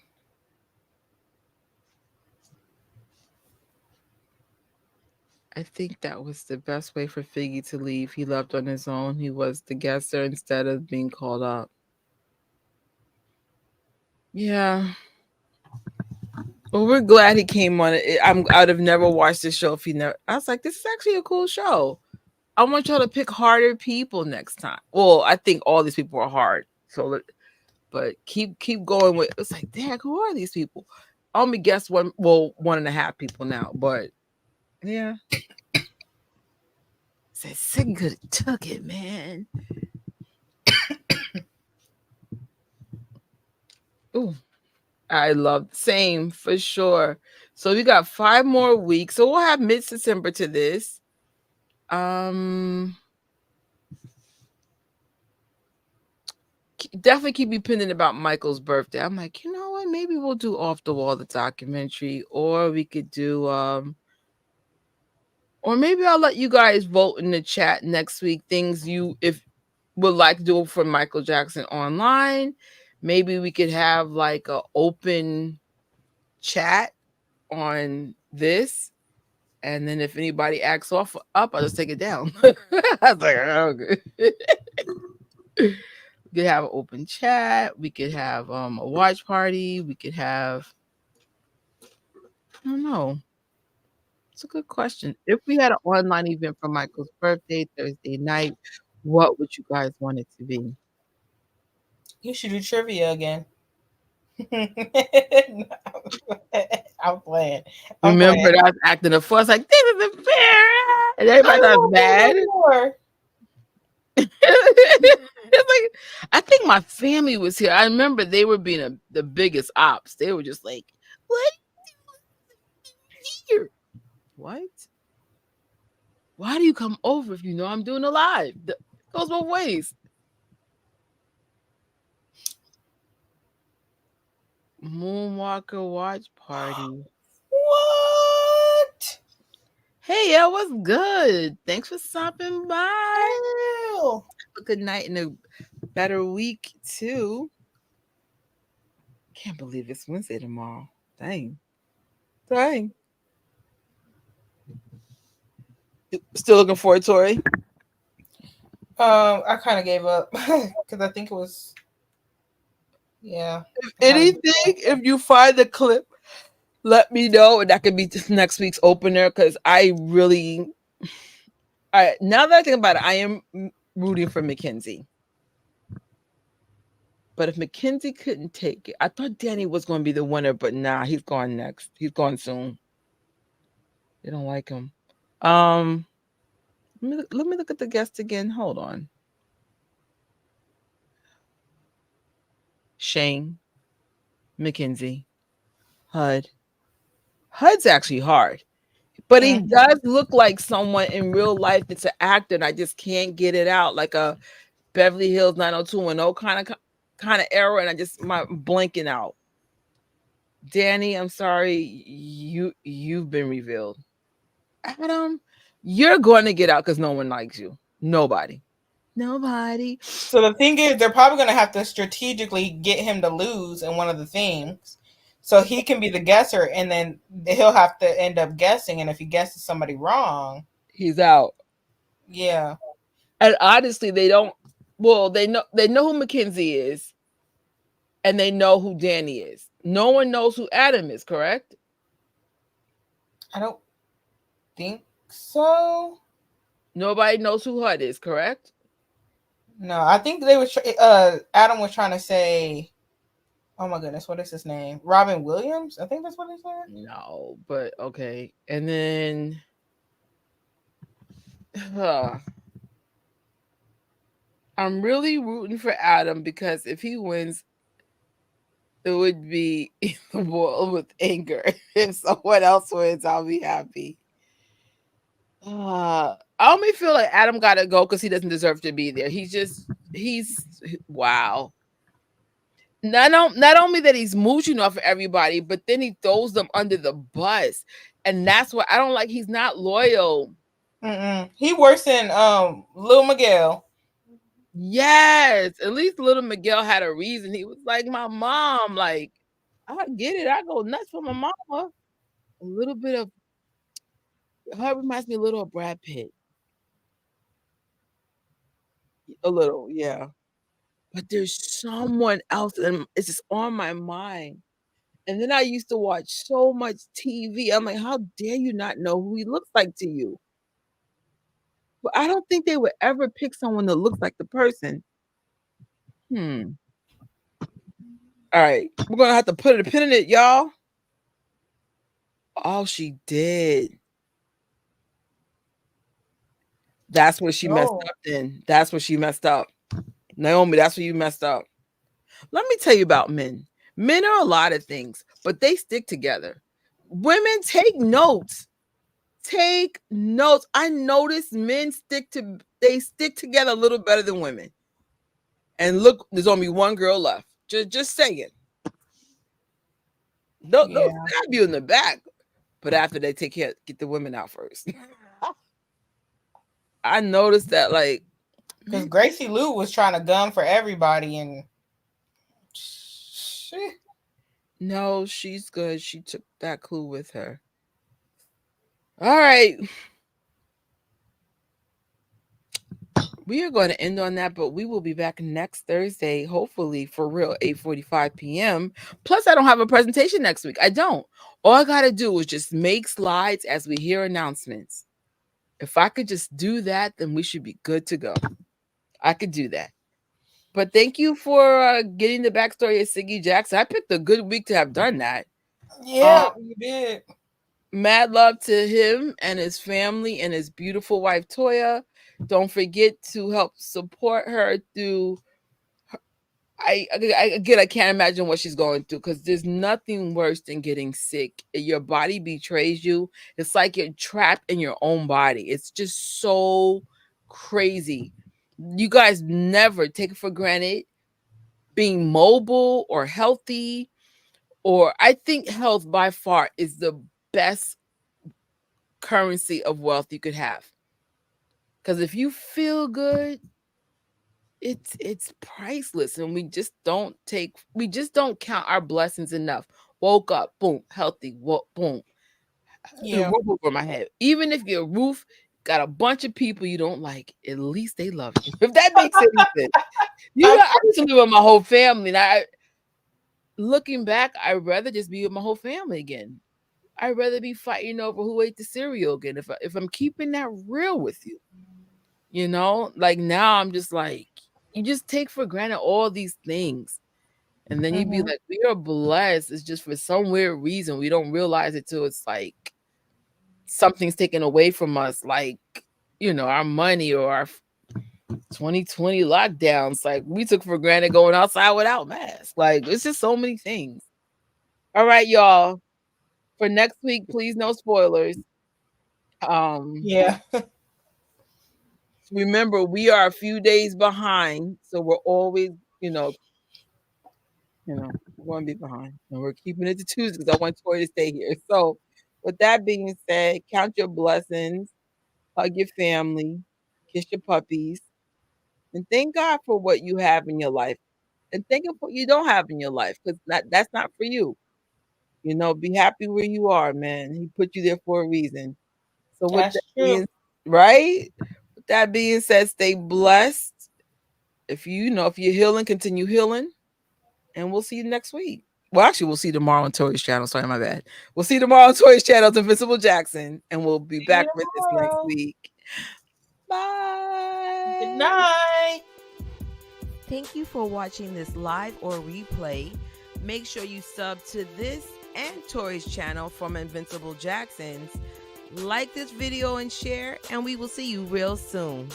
I think that was the best way for Figgy to leave. He left on his own. He was the guesser instead of being called up. Yeah. Well, we're glad he came on it. I'd have never watched this show if he never. I was like, this is actually a cool show. I want y'all to pick harder people next time. Well, I think all these people are hard. But keep going with. It's like, dang, who are these people? I only guess one. Well, 1.5 people now. But yeah, said Siggy could have took it, man. Ooh, I love same for sure. So we got 5 more weeks. So we'll have mid-December to this. Definitely keep me pending about Michael's birthday. I'm like, you know what? Maybe we'll do Off the Wall, the documentary, or we could do or maybe I'll let you guys vote in the chat next week. Things you if would like to do for Michael Jackson online. Maybe we could have like a open chat on this. And then if anybody acts up, I'll just take it down. I was like, oh, good. We could have an open chat. We could have a watch party. We could have, I don't know. It's a good question. If we had an online event for Michael's birthday Thursday night, what would you guys want it to be? You should do trivia again. I'm playing. Remember, I was acting a fuss like this isn't fair, and everybody was mad. It's like I think my family was here. I remember they were being the biggest ops. They were just like, "What here? What? Why do you come over if you know I'm doing a live?" It goes both ways. Moonwalker watch party. What? Hey, yeah, what's good? Thanks for stopping by. Ew. A good night and a better week too. Can't believe it's Wednesday tomorrow. Dang. Still looking for it, Tori? I kind of gave up because I think it was. Yeah. Anything, if you find the clip, let me know, and that could be next week's opener. Because I really, now that I think about it, I am rooting for Mackenzie. But if Mackenzie couldn't take it, I thought Danny was going to be the winner, but nah, he's gone next. He's gone soon. They don't like him. Let me look at the guest again. Hold on. Shane, Mackenzie, HUD. HUD's actually hard, but he does look like someone in real life that's an actor, and I just can't get it out. Like a Beverly Hills 90210 kind of era, and I just my blanking out. Danny, I'm sorry, you've been revealed. Adam, you're going to get out because no one likes you. Nobody. So the thing is, they're probably going to have to strategically get him to lose in one of the things, so he can be the guesser, and then he'll have to end up guessing. And if he guesses somebody wrong, he's out. Yeah. And honestly, they don't. Well, they know who Mackenzie is, and they know who Danny is. No one knows who Adam is. Correct? I don't think so. Nobody knows who HUD is. Correct? No, I think they were. Adam was trying to say, "Oh my goodness, what is his name? Robin Williams." I think that's what he said. No, but okay. And then, I'm really rooting for Adam because if he wins, it would be the world with anger. If someone else wins, I'll be happy. I only feel like Adam got to go because he doesn't deserve to be there. He's wow. Not only that he's mooching off of everybody, but then he throws them under the bus, and that's what I don't like. He's not loyal. He worse than Lil Miguel. Yes, at least little Miguel had a reason. He was like, my mom, like, I get it. I go nuts for my mama. A little bit of her reminds me a little of Brad Pitt. A little, yeah. But there's someone else, and it's just on my mind. And then I used to watch so much TV. I'm like, how dare you not know who he looks like to you? But I don't think they would ever pick someone that looks like the person. All right. We're going to have to put a pin in it, y'all. Oh, she did. That's where she messed up then. That's where she messed up. Naomi, that's where you messed up. Let me tell you about men. Men are a lot of things, but they stick together. Women, take notes. Take notes. I noticed men stick together a little better than women. And look, there's only one girl left. Just saying. They'll stab you in the back, but after they get the women out first. I noticed that, like, because Gracie Lou was trying to gun for everybody, and no, she's good. She took that clue with her. All right. We are going to end on that, but we will be back next Thursday, hopefully for real, 8:45 p.m. Plus, I don't have a presentation next week. I don't. All I got to do is just make slides as we hear announcements. If I could just do that, then we should be good to go. I could do that. But thank you for getting the backstory of Siggy Jackson. I picked a good week to have done that. Yeah, you did. Mad love to him and his family and his beautiful wife, Toya. Don't forget to help support her through. I can't imagine what she's going through, because there's nothing worse than getting sick. Your body betrays you. It's like you're trapped in your own body. It's just so crazy. You guys never take it for granted being mobile or healthy. Or I think health by far is the best currency of wealth you could have. Because if you feel good, it's priceless, and we just don't count our blessings enough. Woke up, boom, healthy, boom. Yeah. Roof over my head. Even if your roof got a bunch of people you don't like, at least they love you. If that makes any sense. I used to live with my whole family, and looking back, I'd rather just be with my whole family again. I'd rather be fighting over who ate the cereal again. If I'm keeping that real with you, like now I'm just like, you just take for granted all these things. And then you'd be like, we are blessed. It's just for some weird reason we don't realize it till it's like something's taken away from us, like, our money or our 2020 lockdowns. Like, we took for granted going outside without masks. Like, it's just so many things. All right, y'all. For next week, please no spoilers. Yeah. Remember, we are a few days behind, so we're always, we're going to be behind, and we're keeping it to Tuesday because I want Toya to stay here. So, with that being said, count your blessings, hug your family, kiss your puppies, and thank God for what you have in your life, and think of what you don't have in your life, because that's not for you. Be happy where you are, man. He put you there for a reason. So with that being said, stay blessed. If you're healing, continue healing. And we'll see you next week. Well, actually, we'll see you tomorrow on Toya's channel. Sorry, my bad. We'll see you tomorrow on Toya's channel. It's Invincible Jackson. And we'll be back with this next week. Bye. Good night. Thank you for watching this live or replay. Make sure you sub to this and Tori's channel from Invincible Jacksons. Like this video and share, and we will see you real soon.